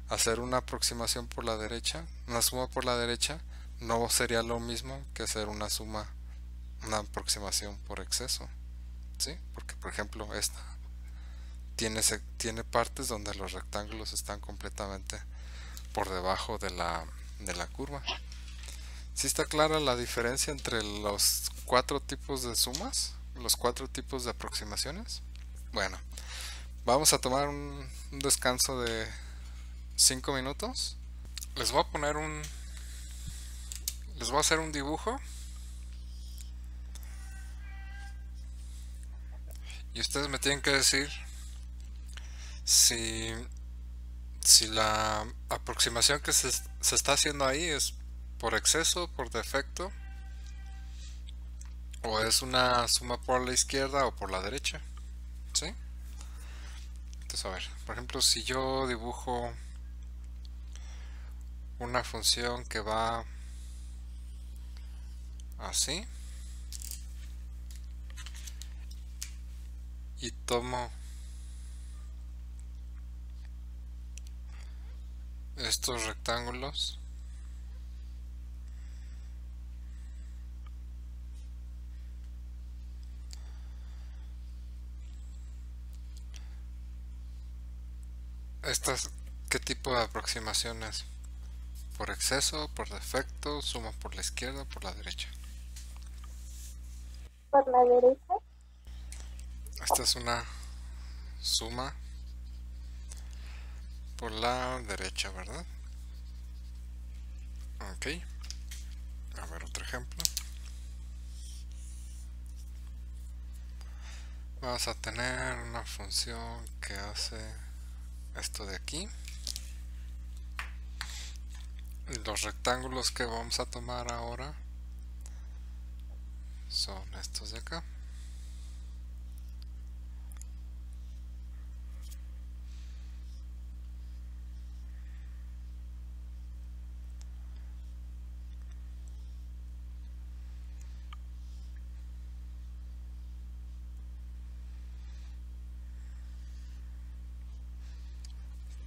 Hacer una aproximación por la derecha, una suma por la derecha, no sería lo mismo que hacer una aproximación por exceso, ¿sí? Porque por ejemplo esta tiene partes donde los rectángulos están completamente por debajo de la curva. ¿Sí está clara la diferencia entre los cuatro tipos de sumas, los cuatro tipos de aproximaciones? Bueno, vamos a tomar un descanso de 5 minutos. Les voy a hacer un dibujo y ustedes me tienen que decir si la aproximación que se está haciendo ahí es por exceso, por defecto, o es una suma por la izquierda o por la derecha, ¿sí? Entonces, a ver, por ejemplo, si yo dibujo una función que va así y tomo estos rectángulos ¿qué tipo de aproximaciones? ¿Por exceso, por defecto, suma por la izquierda o por la derecha? Por la derecha. Esta es una suma por la derecha, ¿verdad? Ok. A ver, otro ejemplo. Vamos a tener una función que hace esto de aquí. Y los rectángulos que vamos a tomar ahora son estos de acá.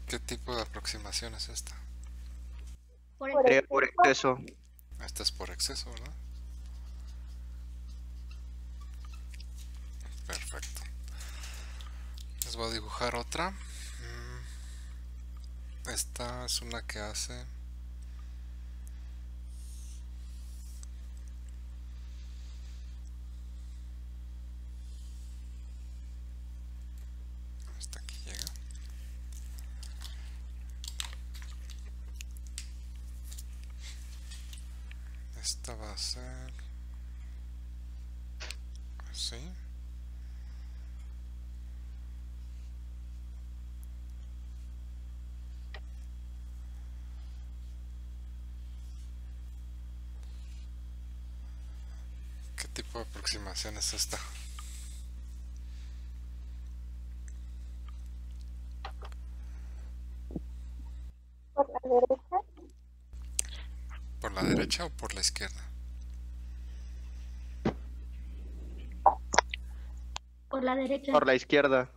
¿Qué tipo de aproximación es esta? Por exceso. Esta es por exceso, ¿verdad? Perfecto. Les voy a dibujar otra. Esta es una que hace hasta aquí llega. Esta va a ser así. ¿Qué tipo de aproximación es esta? Por la derecha. ¿Por la derecha o por la izquierda? Por la derecha. Por la izquierda.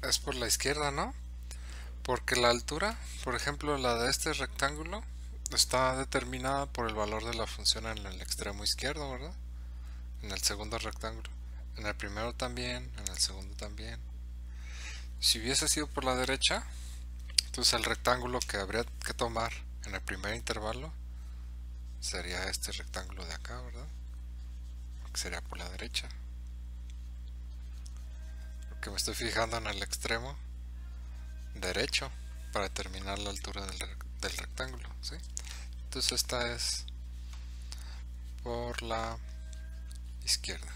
Es por la izquierda, ¿no? Porque la altura, por ejemplo, la de este rectángulo, está determinada por el valor de la función en el extremo izquierdo, ¿verdad? En el segundo rectángulo. En el primero también, en el segundo también. Si hubiese sido por la derecha, entonces el rectángulo que habría que tomar en el primer intervalo sería este rectángulo de acá, ¿verdad? Que sería por la derecha. Porque me estoy fijando en el extremo derecho para determinar la altura del rectángulo, ¿sí? Entonces esta es por la izquierda.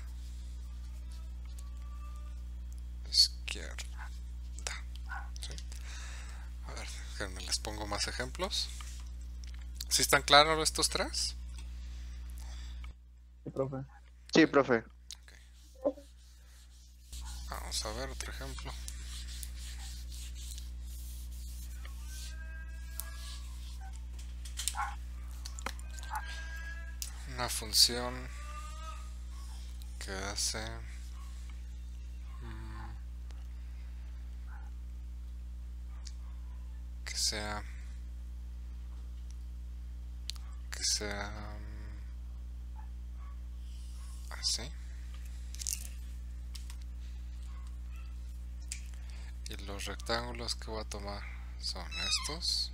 Izquierda. ¿Sí? A ver, déjenme les pongo más ejemplos. ¿Sí están claros estos tres? Sí, profe. Sí, profe. Vamos a ver otro ejemplo. Una función que hace que sea así, y los rectángulos que voy a tomar son estos.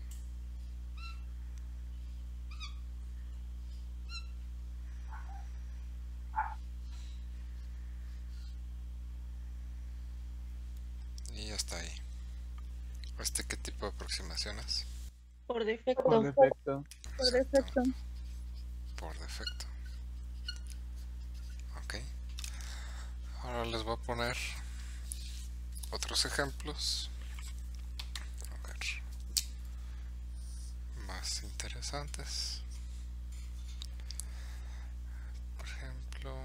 Y hasta ahí. ¿Qué tipo de aproximaciones? Por defecto. Por defecto. Por defecto. Por defecto. Ok. Ahora les voy a poner otros ejemplos. A ver. Más interesantes. Por ejemplo,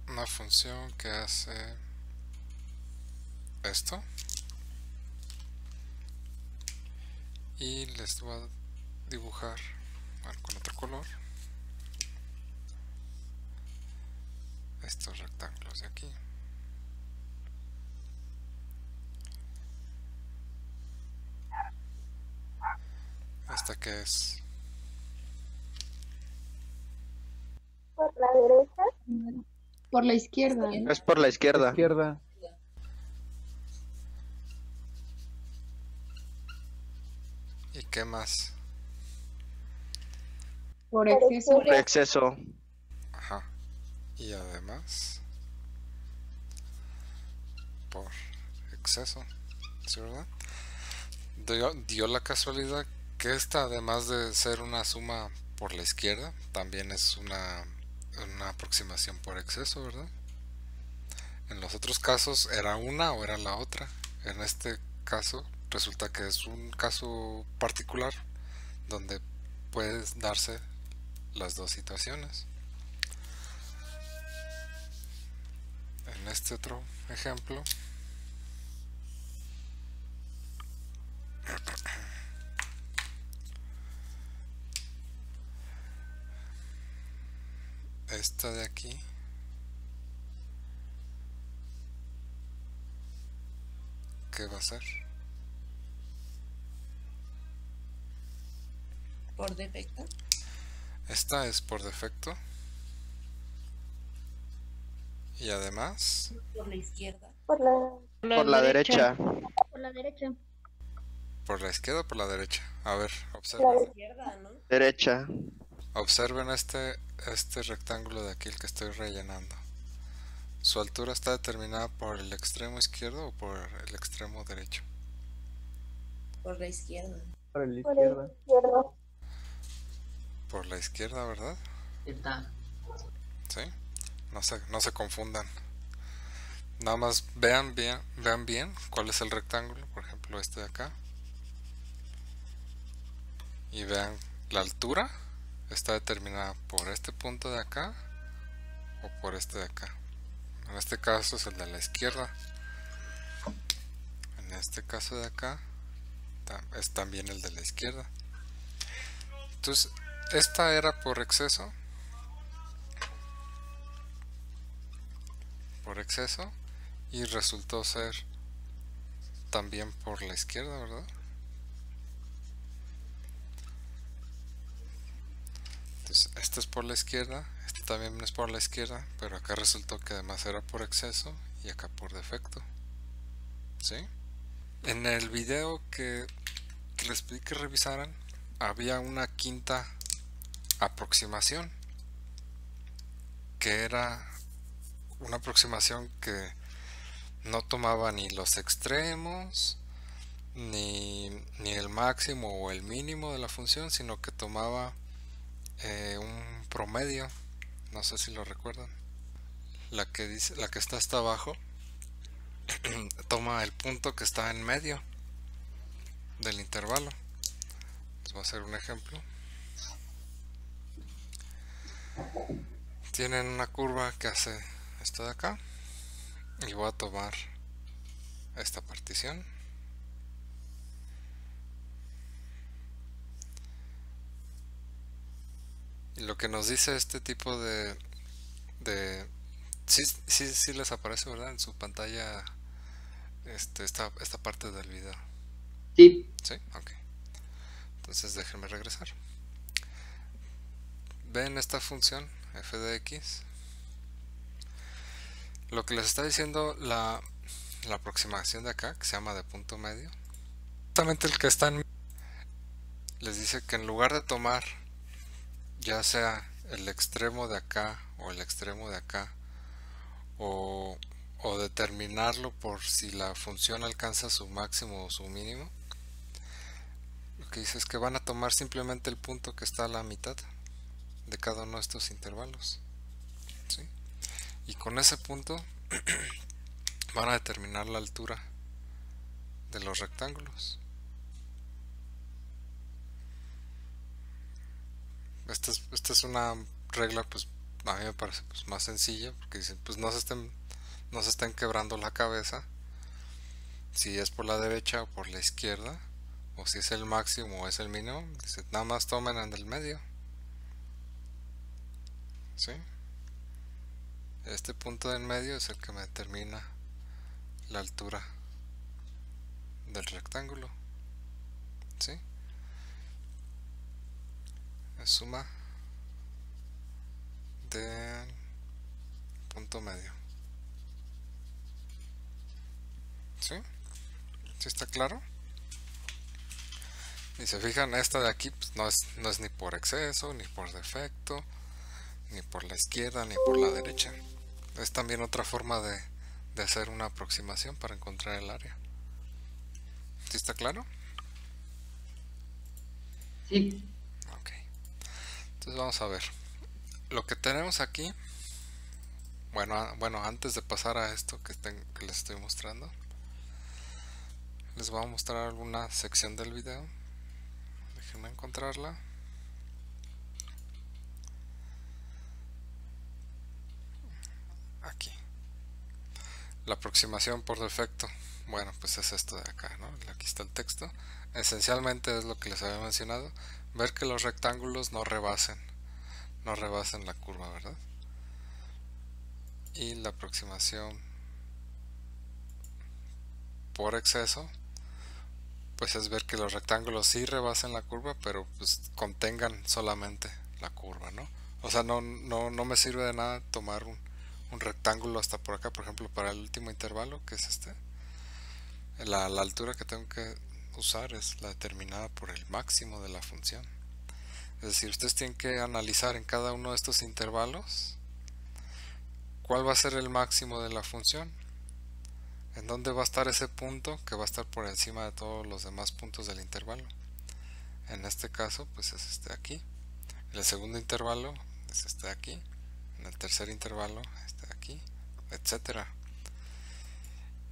una función que hace esto. Y les voy a dibujar, bueno, con otro color, estos rectángulos de aquí. ¿Esta qué es? Por la derecha. Por la izquierda. Es por la izquierda. Izquierda. ¿Y qué más? Por exceso. Por exceso. Ajá. Y además por exceso, ¿sí, verdad? Dio la casualidad que esta, además de ser una suma por la izquierda, también es una aproximación por exceso, ¿verdad? En los otros casos era una o era la otra. En este caso resulta que es un caso particular donde puede darse las dos situaciones. En este otro ejemplo esta de aquí ¿qué va a ser? Por defecto. Esta es por defecto. Y además Por la izquierda. Por la derecha. Por la derecha. ¿por la izquierda o por la derecha? A ver, Por la observen. izquierda, ¿no? Derecha. Observen este rectángulo de aquí, el que estoy rellenando. ¿Su altura está determinada por el extremo izquierdo o por el extremo derecho? Por la izquierda. Por la izquierda. Por la izquierda, ¿verdad? Está. ¿Sí? No se confundan. Nada más vean bien cuál es el rectángulo, por ejemplo este de acá. Y vean, la altura está determinada por este punto de acá o por este de acá. En este caso es el de la izquierda. En este caso de acá es también el de la izquierda. Entonces, esta era por exceso. Y resultó ser también por la izquierda, ¿verdad? Entonces, este es por la izquierda, este también es por la izquierda, pero acá resultó que además era por exceso y acá por defecto. ¿Sí? En el video que les pedí que revisaran, había una quinta aproximación, que era una aproximación que no tomaba ni los extremos, ni el máximo o el mínimo de la función, sino que tomaba un promedio. No sé si lo recuerdan. La que está hasta abajo toma el punto que está en medio del intervalo. Les voy a hacer un ejemplo. Tienen una curva que hace esto de acá y voy a tomar esta partición y lo que nos dice este tipo de sí les aparece, ¿verdad? En su pantalla esta parte del video. Sí. Sí, ok. Entonces déjenme regresar. Ven esta función f de x. Lo que les está diciendo la aproximación de acá, que se llama de punto medio, justamente el que está en, les dice que en lugar de tomar ya sea el extremo de acá o el extremo de acá, o determinarlo por si la función alcanza su máximo o su mínimo, lo que dice es que van a tomar simplemente el punto que está a la mitad de cada uno de estos intervalos, ¿sí? Y con ese punto van a determinar la altura de los rectángulos. Esta es una regla, pues a mí me parece pues más sencilla, porque dicen pues no se estén quebrando la cabeza si es por la derecha o por la izquierda, o si es el máximo o es el mínimo. Dice, nada más tomen en el medio, ¿sí? Este punto en medio es el que me determina la altura del rectángulo, ¿sí? Es suma del punto medio, ¿sí? ¿Sí está claro? Y se fijan, esta de aquí pues no es ni por exceso, ni por defecto, ni por la izquierda, ni por la derecha. Es también otra forma de de hacer una aproximación para encontrar el área. ¿Sí está claro? Sí. Ok. Entonces vamos a ver. Lo que tenemos aquí, bueno, antes de pasar a esto que les estoy mostrando, les voy a mostrar alguna sección del video. Déjenme encontrarla. Aquí. La aproximación por defecto. Bueno, pues es esto de acá, ¿no? Aquí está el texto. Esencialmente es lo que les había mencionado. Ver que los rectángulos no rebasen la curva, ¿verdad? Y la aproximación por exceso, pues es ver que los rectángulos sí rebasen la curva, pero pues contengan solamente la curva, ¿no? O sea, no me sirve de nada tomar un rectángulo hasta por acá, por ejemplo, para el último intervalo, que es este. La altura que tengo que usar es la determinada por el máximo de la función. Es decir, ustedes tienen que analizar en cada uno de estos intervalos cuál va a ser el máximo de la función, en dónde va a estar ese punto que va a estar por encima de todos los demás puntos del intervalo. En este caso, pues es este de aquí. En el segundo intervalo es este de aquí. En el tercer intervalo este de aquí, etcétera.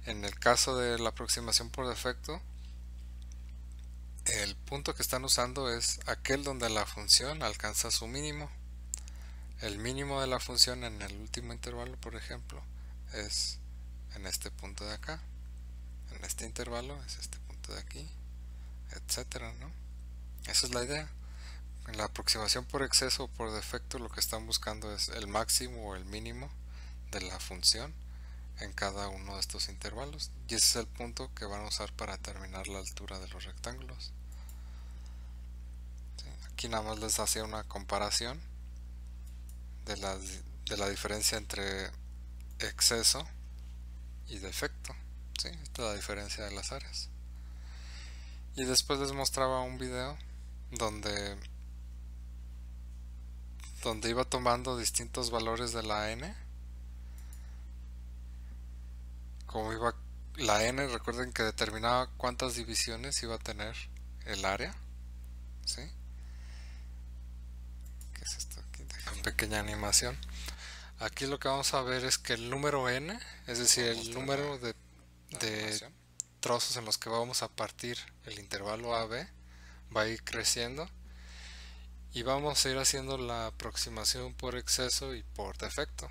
En el caso de la aproximación por defecto, el punto que están usando es aquel donde la función alcanza su mínimo. El mínimo de la función en el último intervalo, por ejemplo, es en este punto de acá. En este intervalo es este punto de aquí, etcétera, ¿no? Esa es la idea. En la aproximación por exceso o por defecto, lo que están buscando es el máximo o el mínimo de la función en cada uno de estos intervalos, y ese es el punto que van a usar para determinar la altura de los rectángulos. ¿Sí? Aquí nada más les hacía una comparación de la diferencia entre exceso y defecto. ¿Sí? Esta es la diferencia de las áreas. Y después les mostraba un video donde iba tomando distintos valores de la n. Como iba la n, recuerden que determinaba cuántas divisiones iba a tener el área. ¿Sí? ¿Qué es esto aquí? Una pequeña animación. Aquí lo que vamos a ver es que el número n, es decir, el número de trozos en los que vamos a partir el intervalo AB, va a ir creciendo, y vamos a ir haciendo la aproximación por exceso y por defecto.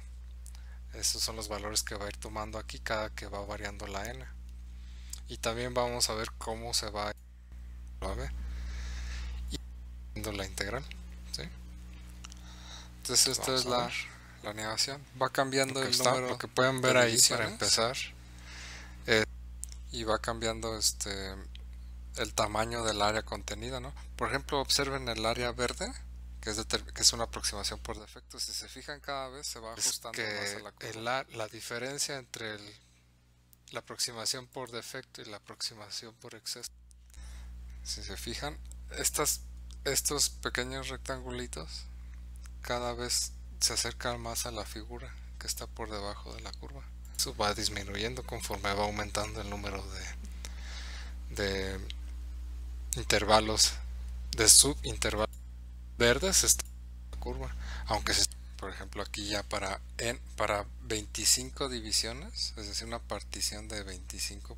Esos son los valores que va a ir tomando aquí cada que va variando la n. Y también vamos a ver cómo se va a ver y viendo la integral. ¿Sí? Entonces esta es la animación. Va cambiando el número, lo que pueden ver ahí para empezar, y va cambiando el tamaño del área contenida, ¿no? Por ejemplo, observen el área verde, que es una aproximación por defecto. Si se fijan, cada vez se va ajustando más a la curva. La diferencia entre la aproximación por defecto y la aproximación por exceso, si se fijan, estos pequeños rectangulitos cada vez se acercan más a la figura que está por debajo de la curva. Eso va disminuyendo conforme va aumentando el número de intervalos, de subintervalos verdes está la curva. Aunque por ejemplo aquí ya para 25 divisiones, es decir, una partición de 25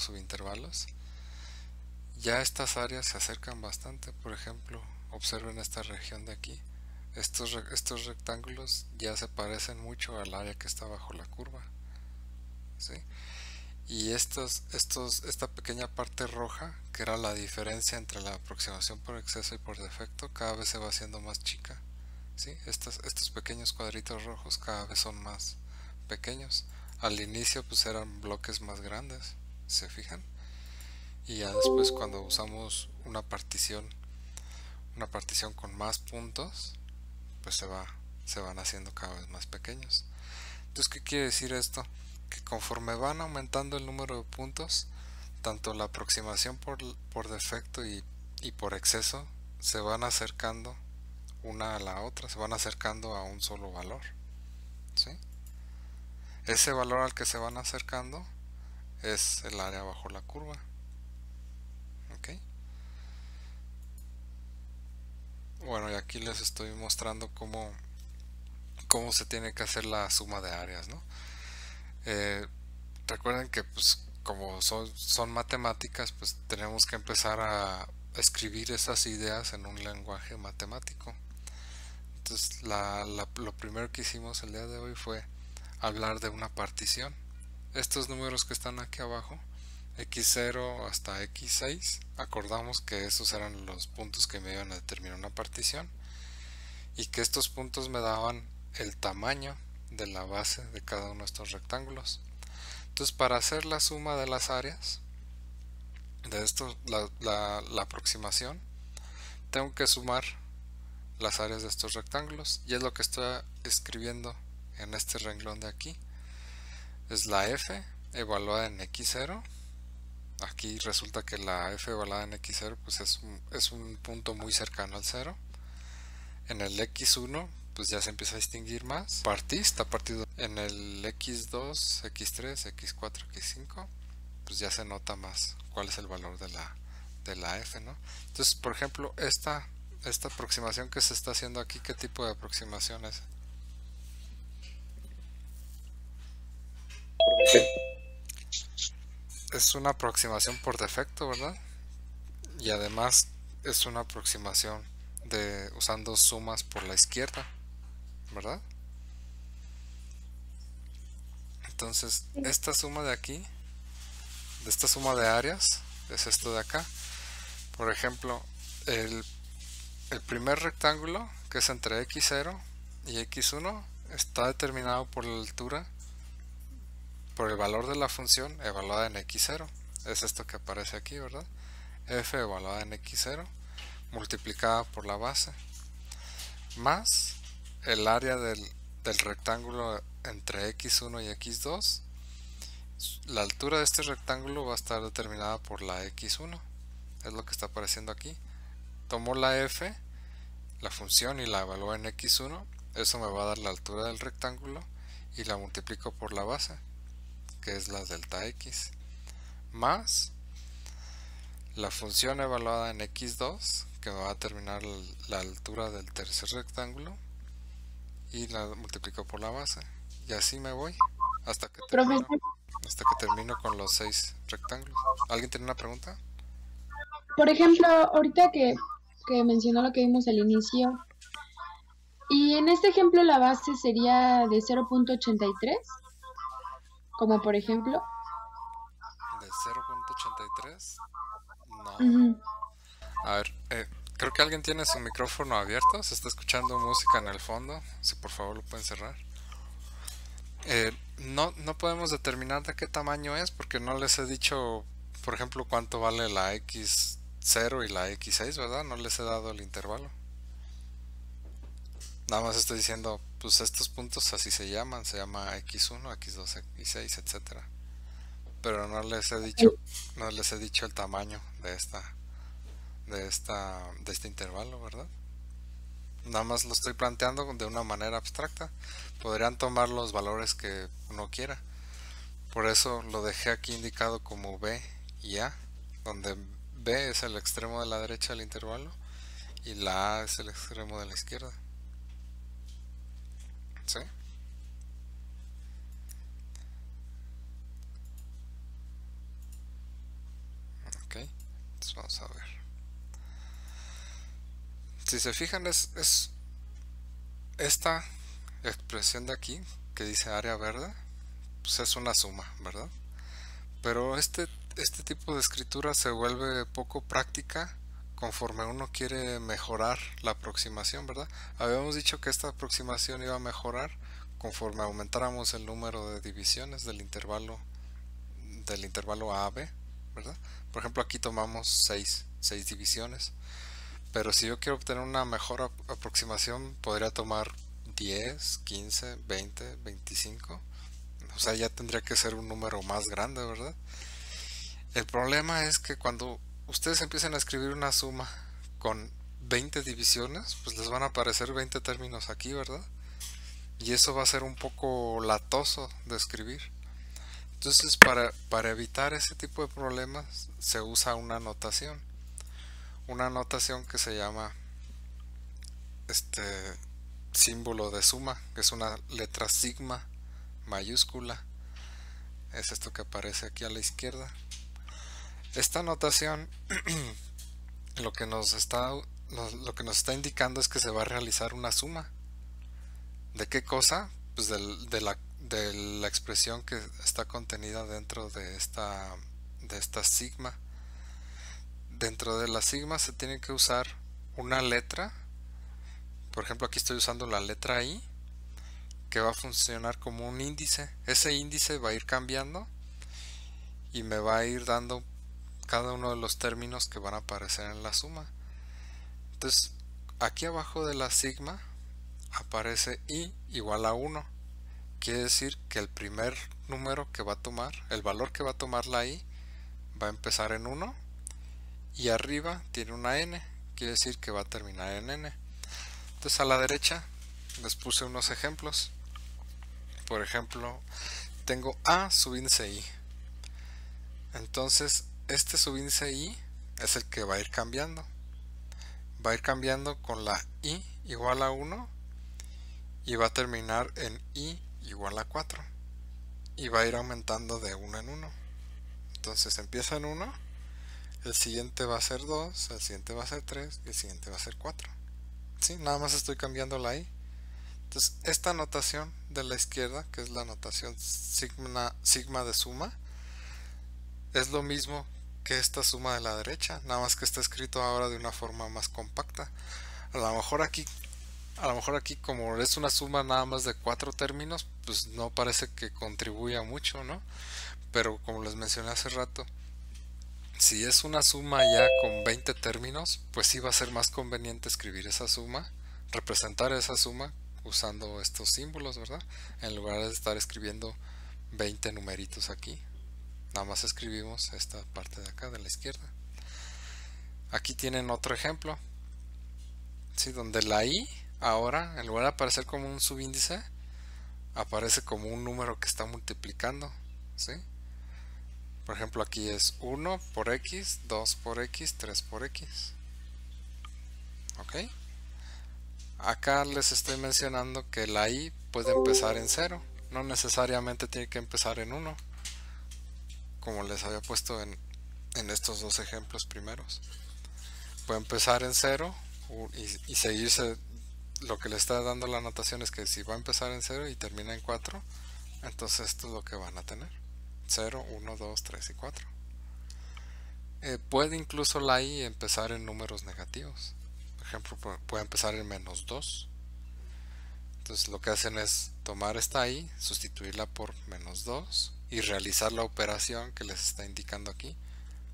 subintervalos, ya estas áreas se acercan bastante. Por ejemplo, observen esta región de aquí. Estos rectángulos ya se parecen mucho al área que está bajo la curva. ¿Sí? Y esta pequeña parte roja, que era la diferencia entre la aproximación por exceso y por defecto, cada vez se va haciendo más chica. ¿Sí? Estos pequeños cuadritos rojos cada vez son más pequeños. Al inicio pues eran bloques más grandes, ¿se fijan? Y ya después, cuando usamos una partición con más puntos, pues se van haciendo cada vez más pequeños. Entonces, ¿qué quiere decir esto? Que conforme van aumentando el número de puntos, tanto la aproximación por defecto y por exceso se van acercando una a la otra, se van acercando a un solo valor. ¿Sí? ese valor al que se van acercando es el área bajo la curva. ¿Ok? Bueno, y aquí les estoy mostrando cómo se tiene que hacer la suma de áreas, ¿no? Recuerden que pues como son matemáticas, pues tenemos que empezar a escribir esas ideas en un lenguaje matemático. Entonces lo primero que hicimos el día de hoy fue hablar de una partición. Estos números que están aquí abajo, x0 hasta x6, acordamos que esos eran los puntos que me iban a determinar una partición y que estos puntos me daban el tamaño de la base de cada uno de estos rectángulos. Entonces, para hacer la suma de las áreas de esto, la aproximación, tengo que sumar las áreas de estos rectángulos, y es lo que estoy escribiendo en este renglón de aquí. Es la f evaluada en x0. Aquí resulta que la f evaluada en x0 pues es un punto muy cercano al 0. En el x1 pues ya se empieza a distinguir más. Está partido en el x2, x3, x4, x5, pues ya se nota más cuál es el valor de la f, ¿no? Entonces, por ejemplo, esta aproximación que se está haciendo aquí, ¿qué tipo de aproximación es? Es una aproximación por defecto, ¿verdad? Y además es una aproximación usando sumas por la izquierda, ¿verdad? Entonces, esta suma de aquí, de esta suma de áreas, es esto de acá. Por ejemplo, el primer rectángulo, que es entre x0 y x1, está determinado por la altura, por el valor de la función evaluada en x0. Es esto que aparece aquí, ¿verdad? F evaluada en x0 multiplicada por la base más el área del rectángulo entre x1 y x2. La altura de este rectángulo va a estar determinada por la x1, es lo que está apareciendo aquí. Tomo la f, la función, y la evalúo en x1, eso me va a dar la altura del rectángulo, y la multiplico por la base, que es la delta x, más la función evaluada en x2, que me va a determinar la altura del tercer rectángulo, y la multiplico por la base, y así me voy hasta que termino con los 6 rectángulos. ¿Alguien tiene una pregunta? Por ejemplo, ahorita que mencionó lo que vimos al inicio, y en este ejemplo la base sería de 0.83, como por ejemplo. ¿De 0.83? No. Uh-huh. A ver, creo que alguien tiene su micrófono abierto, se está escuchando música en el fondo, si por favor lo pueden cerrar. No podemos determinar de qué tamaño es, porque no les he dicho, por ejemplo, cuánto vale la x0 y la x6, ¿verdad? No les he dado el intervalo. Nada más estoy diciendo, pues estos puntos así se llama x1, x2, x6, etcétera. Pero no les he dicho el tamaño de este intervalo, ¿verdad? Nada más lo estoy planteando de una manera abstracta. Podrían tomar los valores que uno quiera. Por eso lo dejé aquí indicado como B y A, donde B es el extremo de la derecha del intervalo y la A es el extremo de la izquierda. ¿Sí? Ok, entonces vamos a ver. Si se fijan, es esta expresión de aquí que dice área verde, pues es una suma, ¿verdad? Pero este tipo de escritura se vuelve poco práctica conforme uno quiere mejorar la aproximación, ¿verdad? Habíamos dicho que esta aproximación iba a mejorar conforme aumentáramos el número de divisiones del intervalo AB, ¿verdad? Por ejemplo, aquí tomamos 6 divisiones. Pero si yo quiero obtener una mejor aproximación, podría tomar 10, 15, 20, 25. O sea, ya tendría que ser un número más grande, ¿verdad? El problema es que cuando ustedes empiecen a escribir una suma con 20 divisiones, pues les van a aparecer 20 términos aquí, ¿verdad? y eso va a ser un poco latoso de escribir. Entonces para evitar ese tipo de problemas se usa una notación que se llama símbolo de suma, que es una letra sigma mayúscula. Es esto que aparece aquí a la izquierda. Esta notación lo que nos está indicando es que se va a realizar una suma. ¿De qué cosa? Pues de la expresión que está contenida dentro de esta sigma. Dentro de la sigma se tiene que usar una letra. Por ejemplo, aquí estoy usando la letra I, que va a funcionar como un índice. Ese índice va a ir cambiando y me va a ir dando cada uno de los términos que van a aparecer en la suma. Entonces, aquí abajo de la sigma aparece I igual a 1. Quiere decir que el primer número que va a tomar, el valor que va a tomar la I, va a empezar en 1, y arriba tiene una n, quiere decir que va a terminar en n. Entonces a la derecha les puse unos ejemplos. Por ejemplo, tengo A subíndice I. Entonces este subíndice I es el que va a ir cambiando. Va a ir cambiando con la I igual a 1 y va a terminar en I igual a 4. Y va a ir aumentando de 1 en 1. Entonces empieza en 1, el siguiente va a ser 2, el siguiente va a ser 3 y el siguiente va a ser 4. ¿Sí? Nada más estoy cambiando la I. Entonces esta notación de la izquierda, que es la notación sigma de suma, es lo mismo que esta suma de la derecha, nada más que está escrito ahora de una forma más compacta. A lo mejor aquí como es una suma nada más de 4 términos, pues no parece que contribuya mucho, ¿no? Pero como les mencioné hace rato, si es una suma ya con 20 términos, pues sí va a ser más conveniente escribir esa suma, representar esa suma usando estos símbolos, ¿verdad? En lugar de estar escribiendo 20 numeritos aquí, nada más escribimos esta parte de acá de la izquierda. Aquí tienen otro ejemplo, ¿sí? Donde la I ahora, en lugar de aparecer como un subíndice, aparece como un número que está multiplicando, ¿sí? Por ejemplo, aquí es 1 por x, 2 por x, 3 por x. ¿Ok? Acá les estoy mencionando que la I puede empezar en 0. No necesariamente tiene que empezar en 1. Como les había puesto en estos dos ejemplos primeros. Puede empezar en 0 y seguirse. Lo que le está dando la anotación es que si va a empezar en 0 y termina en 4, entonces esto es lo que van a tener. 0, 1, 2, 3 y 4. Puede incluso la I empezar en números negativos. Por ejemplo, puede empezar en menos 2. Entonces lo que hacen es tomar esta I, sustituirla por menos 2 y realizar la operación que les está indicando aquí.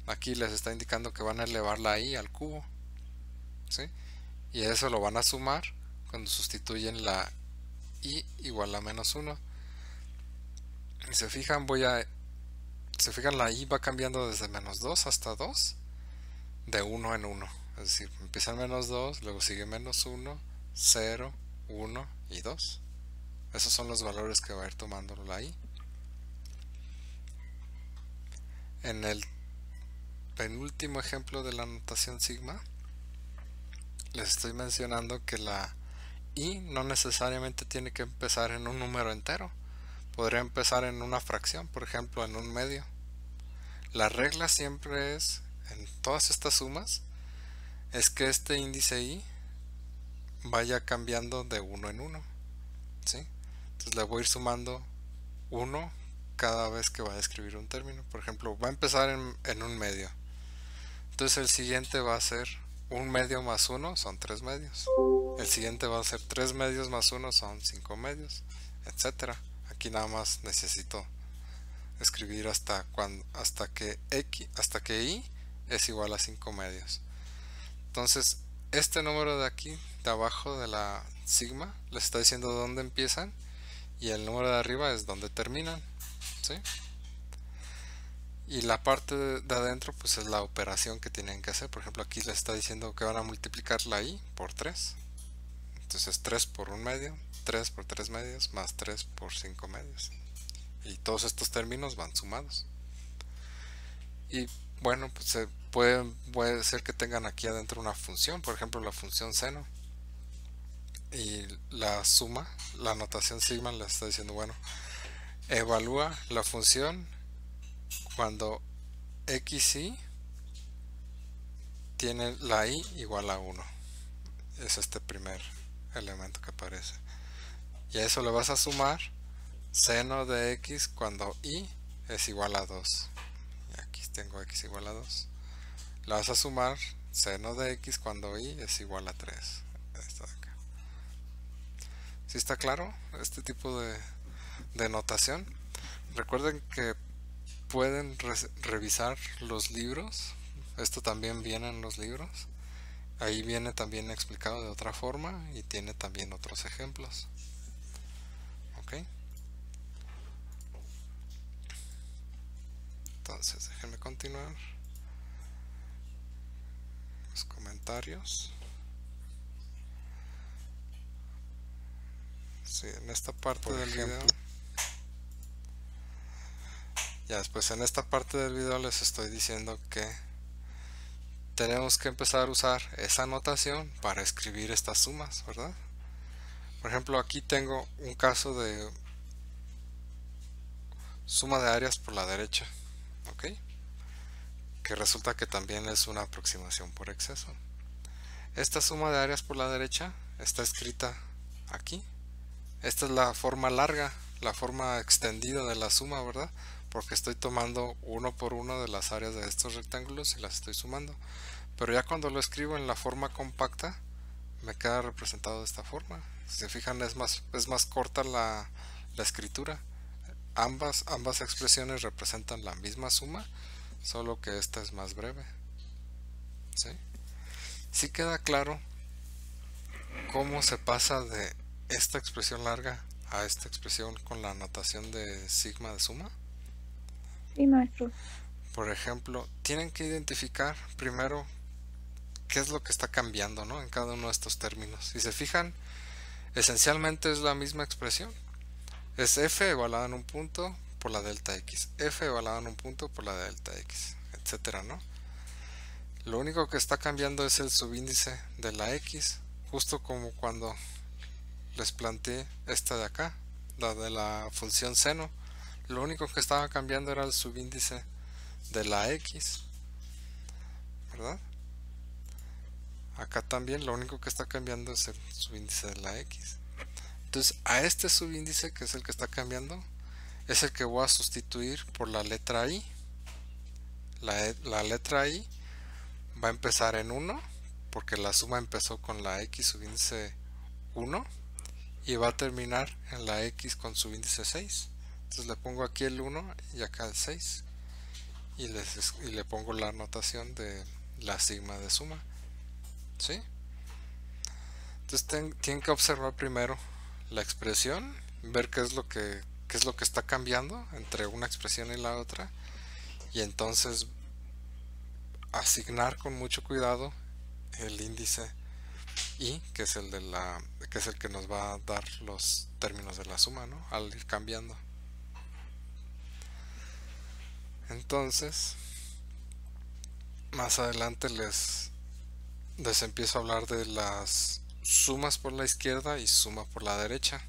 Aquí les está indicando que van a elevar la I al cubo, ¿sí? Y eso lo van a sumar cuando sustituyen la I igual a menos 1. Y se fijan, la I va cambiando desde menos 2 hasta 2, de 1 en 1. Es decir, empieza en menos 2, luego sigue menos 1, 0, 1 y 2. Esos son los valores que va a ir tomando la I. En el penúltimo ejemplo de la notación sigma, les estoy mencionando que la I no necesariamente tiene que empezar en un número entero. Podría empezar en una fracción, por ejemplo en un medio. La regla siempre es, en todas estas sumas, es que este índice I vaya cambiando de 1 en 1, ¿sí? Entonces le voy a ir sumando 1 cada vez que vaya a escribir un término. Por ejemplo, va a empezar en un medio. Entonces el siguiente va a ser un medio más 1 son 3 medios. El siguiente va a ser 3 medios más 1 son 5 medios, etcétera. Aquí nada más necesito escribir hasta que I es igual a 5 medios. Entonces este número de aquí, de abajo de la sigma, les está diciendo dónde empiezan y el número de arriba es dónde terminan, ¿sí? Y la parte de adentro pues es la operación que tienen que hacer. Por ejemplo, aquí les está diciendo que van a multiplicar la I por 3. Entonces 3 por 1 medio, 3 por 3 medios, más 3 por 5 medios. Y todos estos términos van sumados. Y bueno, pues puede ser que tengan aquí adentro una función, por ejemplo la función seno. Y la suma, la notación sigma le está diciendo, bueno, evalúa la función cuando xy tiene la y igual a 1. Es este primer elemento que aparece. Y a eso le vas a sumar seno de x cuando y es igual a 2. Y aquí tengo x igual a 2. Le vas a sumar seno de x cuando y es igual a 3. Esta de acá. ¿Sí está claro este tipo de notación? Recuerden que pueden revisar los libros. Esto también viene en los libros. Ahí viene también explicado de otra forma y tiene también otros ejemplos. ¿Ok? Entonces, déjenme continuar. Los comentarios. Sí, en esta parte del video. Ya después en esta parte del video les estoy diciendo que tenemos que empezar a usar esa notación para escribir estas sumas, ¿verdad? Por ejemplo, aquí tengo un caso de suma de áreas por la derecha, ¿ok? Que resulta que también es una aproximación por exceso. Esta suma de áreas por la derecha está escrita aquí. Esta es la forma larga, la forma extendida de la suma, ¿verdad? Porque estoy tomando uno por uno de las áreas de estos rectángulos y las estoy sumando. Pero ya cuando lo escribo en la forma compacta, me queda representado de esta forma. Si se fijan, es más corta la escritura. Ambas expresiones representan la misma suma, solo que esta es más breve. ¿Sí? ¿Sí queda claro cómo se pasa de esta expresión larga a esta expresión con la notación de sigma de suma? Sí, maestro. Por ejemplo, tienen que identificar primero qué es lo que está cambiando, ¿no? En cada uno de estos términos. Si se fijan, esencialmente es la misma expresión. Es f igualada en un punto por la delta x, f igualada en un punto por la delta x, etcétera, ¿no? Lo único que está cambiando es el subíndice de la x, justo como cuando les planteé esta de acá, la de la función seno. Lo único que estaba cambiando era el subíndice de la x, ¿verdad? Acá también lo único que está cambiando es el subíndice de la x. Entonces a este subíndice, que es el que está cambiando, es el que voy a sustituir por la letra i. La letra i va a empezar en 1 porque la suma empezó con la x subíndice 1 y va a terminar en la x con subíndice 6. Entonces le pongo aquí el 1 y acá el 6 y le pongo la notación de la sigma de suma. ¿Sí? Entonces tienen que observar primero la expresión, ver qué es lo que está cambiando entre una expresión y la otra, y entonces asignar con mucho cuidado el índice i, que es el que nos va a dar los términos de la suma, ¿no? Al ir cambiando. Entonces, más adelante les empiezo a hablar de las sumas por la izquierda y suma por la derecha.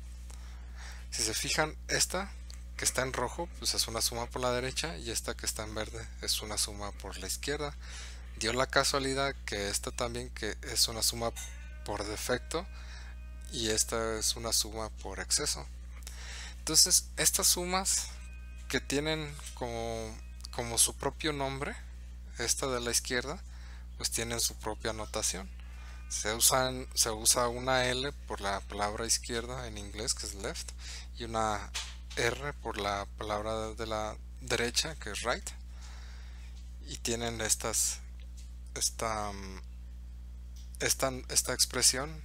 Si se fijan, esta que está en rojo pues es una suma por la derecha y esta que está en verde es una suma por la izquierda. Dio la casualidad que esta también que es una suma por defecto y esta es una suma por exceso. Entonces estas sumas que tienen como su propio nombre, esta de la izquierda, pues tienen su propia notación. Se usa una L por la palabra izquierda en inglés, que es left, y una R por la palabra de la derecha, que es right, y tienen esta expresión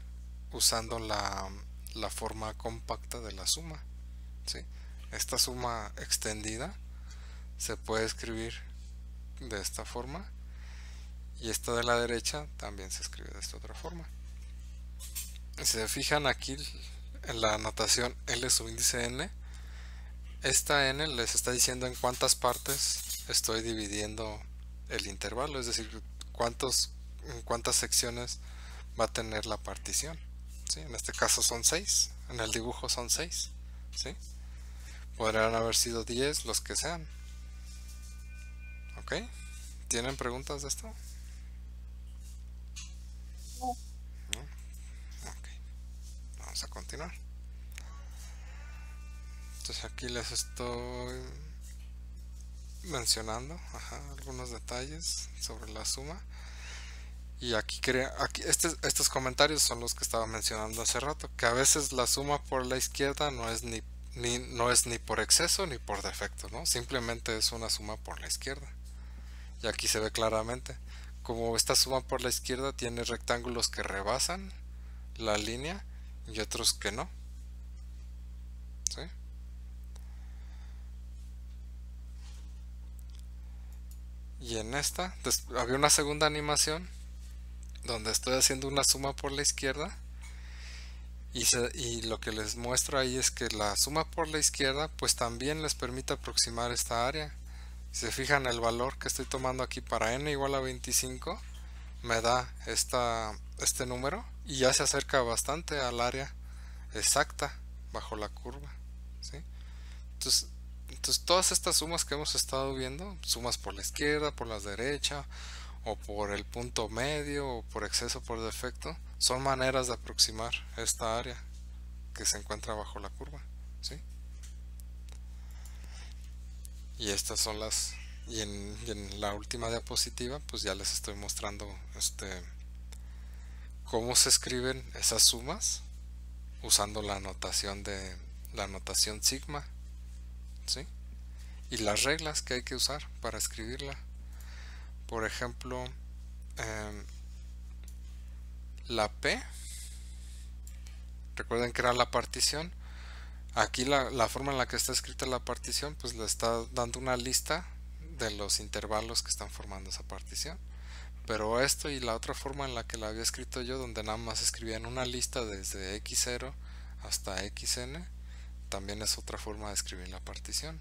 usando la forma compacta de la suma. ¿Sí? Esta suma extendida se puede escribir de esta forma y esta de la derecha también se escribe de esta otra forma. Si se fijan aquí en la notación L subíndice n, esta n les está diciendo en cuántas partes estoy dividiendo el intervalo, es decir, en cuántas secciones va a tener la partición, ¿sí? En este caso son 6, en el dibujo son 6, ¿sí? Podrían haber sido 10, los que sean. ¿Ok? ¿Tienen preguntas de esto? No. ¿No? Ok. Vamos a continuar. Entonces aquí les estoy mencionando algunos detalles sobre la suma. Y aquí estos comentarios son los que estaba mencionando hace rato, que a veces la suma por la izquierda no es ni por exceso ni por defecto, ¿no? Simplemente es una suma por la izquierda. Y aquí se ve claramente como esta suma por la izquierda tiene rectángulos que rebasan la línea y otros que no, ¿sí? Y en esta había una segunda animación donde estoy haciendo una suma por la izquierda y lo que les muestro ahí es que la suma por la izquierda pues también les permite aproximar esta área. Si se fijan, el valor que estoy tomando aquí para n igual a 25 me da este número y ya se acerca bastante al área exacta bajo la curva, ¿sí? Entonces todas estas sumas que hemos estado viendo, sumas por la izquierda, por la derecha, o por el punto medio, o por exceso, por defecto, son maneras de aproximar esta área que se encuentra bajo la curva, ¿sí? Y estas son y en la última diapositiva pues ya les estoy mostrando cómo se escriben esas sumas usando la notación sigma, ¿sí? Y las reglas que hay que usar para escribirla. Por ejemplo, la P, recuerden que era la partición. Aquí la forma en la que está escrita la partición pues le está dando una lista de los intervalos que están formando esa partición. Pero esto y la otra forma en la que la había escrito yo, donde nada más escribía en una lista desde x0 hasta xn, también es otra forma de escribir la partición.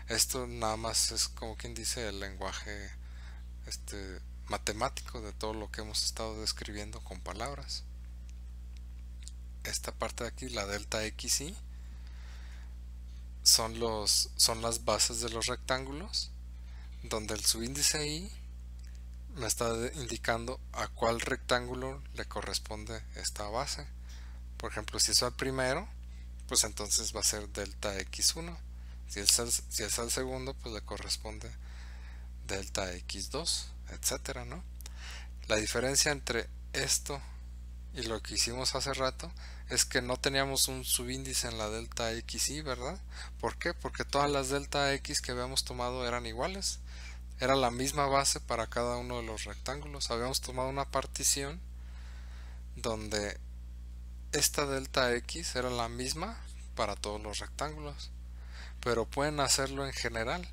Esto nada más es como quien dice el lenguaje matemático de todo lo que hemos estado describiendo con palabras. Esta parte de aquí, la delta xy, son las bases de los rectángulos, donde el subíndice i me está indicando a cuál rectángulo le corresponde esta base. Por ejemplo, si es al primero, pues entonces va a ser delta x1. Si es al segundo, pues le corresponde delta x2, etcétera, ¿no? La diferencia entre esto y lo que hicimos hace rato es que no teníamos un subíndice en la delta xy, ¿verdad? ¿Por qué? Porque todas las delta x que habíamos tomado eran iguales. Era la misma base para cada uno de los rectángulos. Habíamos tomado una partición donde esta delta x era la misma para todos los rectángulos. Pero pueden hacerlo en general.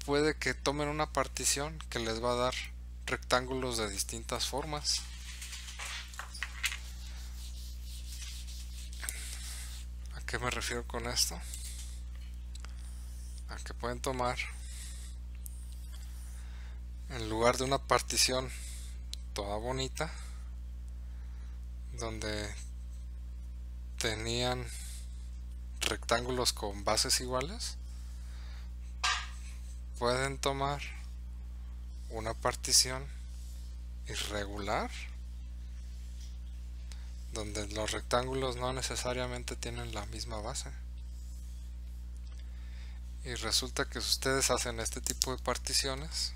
Puede que tomen una partición que les va a dar rectángulos de distintas formas. ¿A qué me refiero con esto? A que pueden tomar, en lugar de una partición toda bonita, donde tenían rectángulos con bases iguales, pueden tomar una partición irregular, donde los rectángulos no necesariamente tienen la misma base. Y resulta que si ustedes hacen este tipo de particiones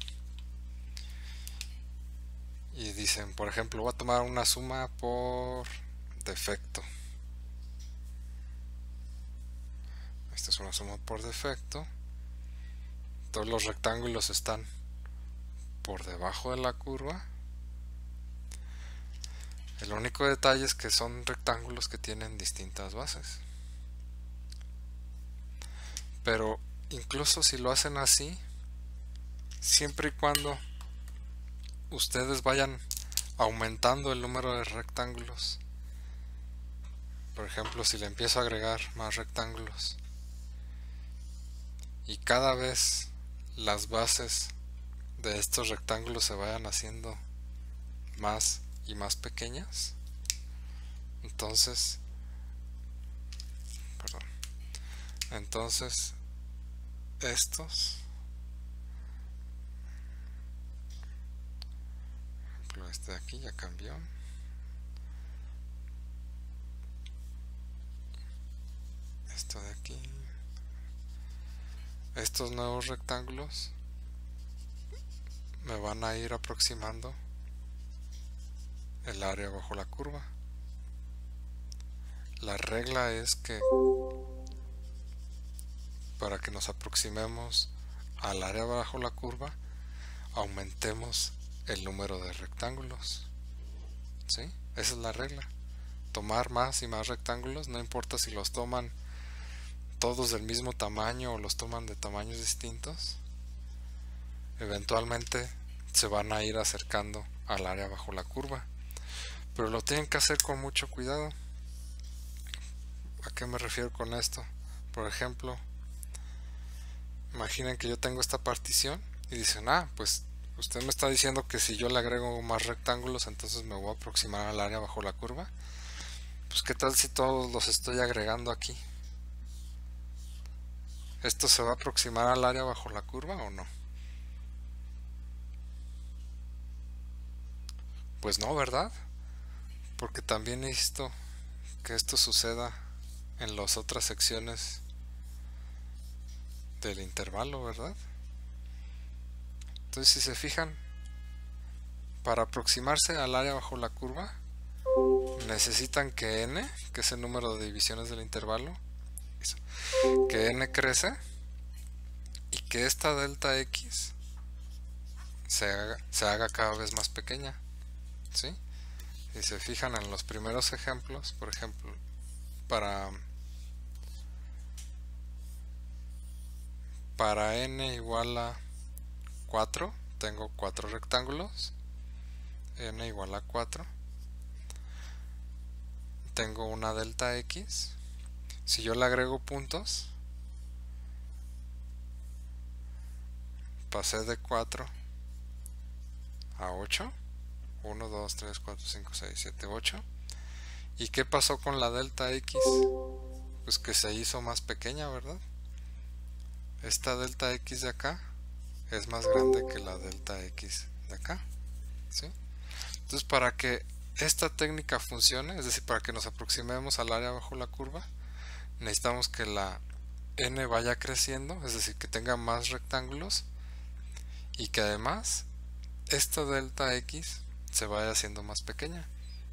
y dicen, por ejemplo, voy a tomar una suma por defecto. Esta es una suma por defecto. Todos los rectángulos están por debajo de la curva. El único detalle es que son rectángulos que tienen distintas bases. Pero incluso si lo hacen así, siempre y cuando ustedes vayan aumentando el número de rectángulos Por ejemplo, si le empiezo a agregar más rectángulos y cada vez las bases de estos rectángulos se vayan haciendo más y más pequeñas, entonces estos, por ejemplo, este de aquí ya cambió. Esto de aquí, estos nuevos rectángulos me van a ir aproximando el área bajo la curva. La regla es que para que nos aproximemos al área bajo la curva, aumentemos el número de rectángulos. ¿Sí? Esa es la regla. Tomar más y más rectángulos, no importa si los toman todos del mismo tamaño o los toman de tamaños distintos, eventualmente se van a ir acercando al área bajo la curva, pero lo tienen que hacer con mucho cuidado. ¿A qué me refiero con esto? Por ejemplo, imaginen que yo tengo esta partición y dicen, pues usted me está diciendo que si yo le agrego más rectángulos entonces me voy a aproximar al área bajo la curva. Pues qué tal si todos los estoy agregando aquí. ¿Esto se va a aproximar al área bajo la curva o no? Pues no, ¿verdad? Porque también necesito que esto suceda en las otras secciones del intervalo, ¿verdad? Entonces, si se fijan, para aproximarse al área bajo la curva necesitan que n, que es el número de divisiones del intervalo, que n crece y que esta delta x se haga cada vez más pequeña. ¿Sí? Si se fijan en los primeros ejemplos, por ejemplo, para n igual a 4 tengo 4 rectángulos, n igual a 4, tengo una delta x. Si yo le agrego puntos, pasé de 4 a 8, 1, 2, 3, 4, 5, 6, 7, 8. ¿Y qué pasó con la delta x? Pues que se hizo más pequeña, ¿verdad? Esta delta x de acá es más grande que la delta x de acá, ¿sí? Entonces, para que esta técnica funcione, es decir, para que nos aproximemos al área bajo la curva, necesitamos que la n vaya creciendo, es decir, que tenga más rectángulos y que además esta delta x se vaya haciendo más pequeña,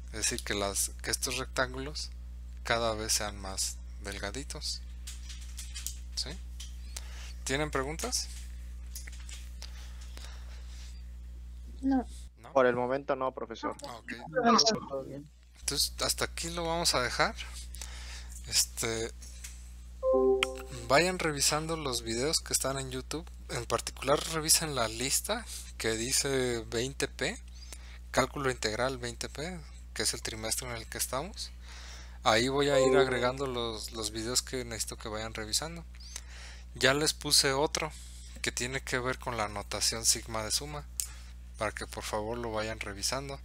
es decir, que estos rectángulos cada vez sean más delgaditos. ¿Sí? ¿Tienen preguntas? No. ¿No? Por el momento no, profesor. Ok. Todo bien. Entonces hasta aquí lo vamos a dejar. Vayan revisando los videos que están en YouTube. En particular revisen la lista que dice 20p, cálculo integral 20p, que es el trimestre en el que estamos. Ahí voy a ir agregando los videos que necesito que vayan revisando. Ya les puse otro que tiene que ver con la notación sigma de suma, para que por favor lo vayan revisando.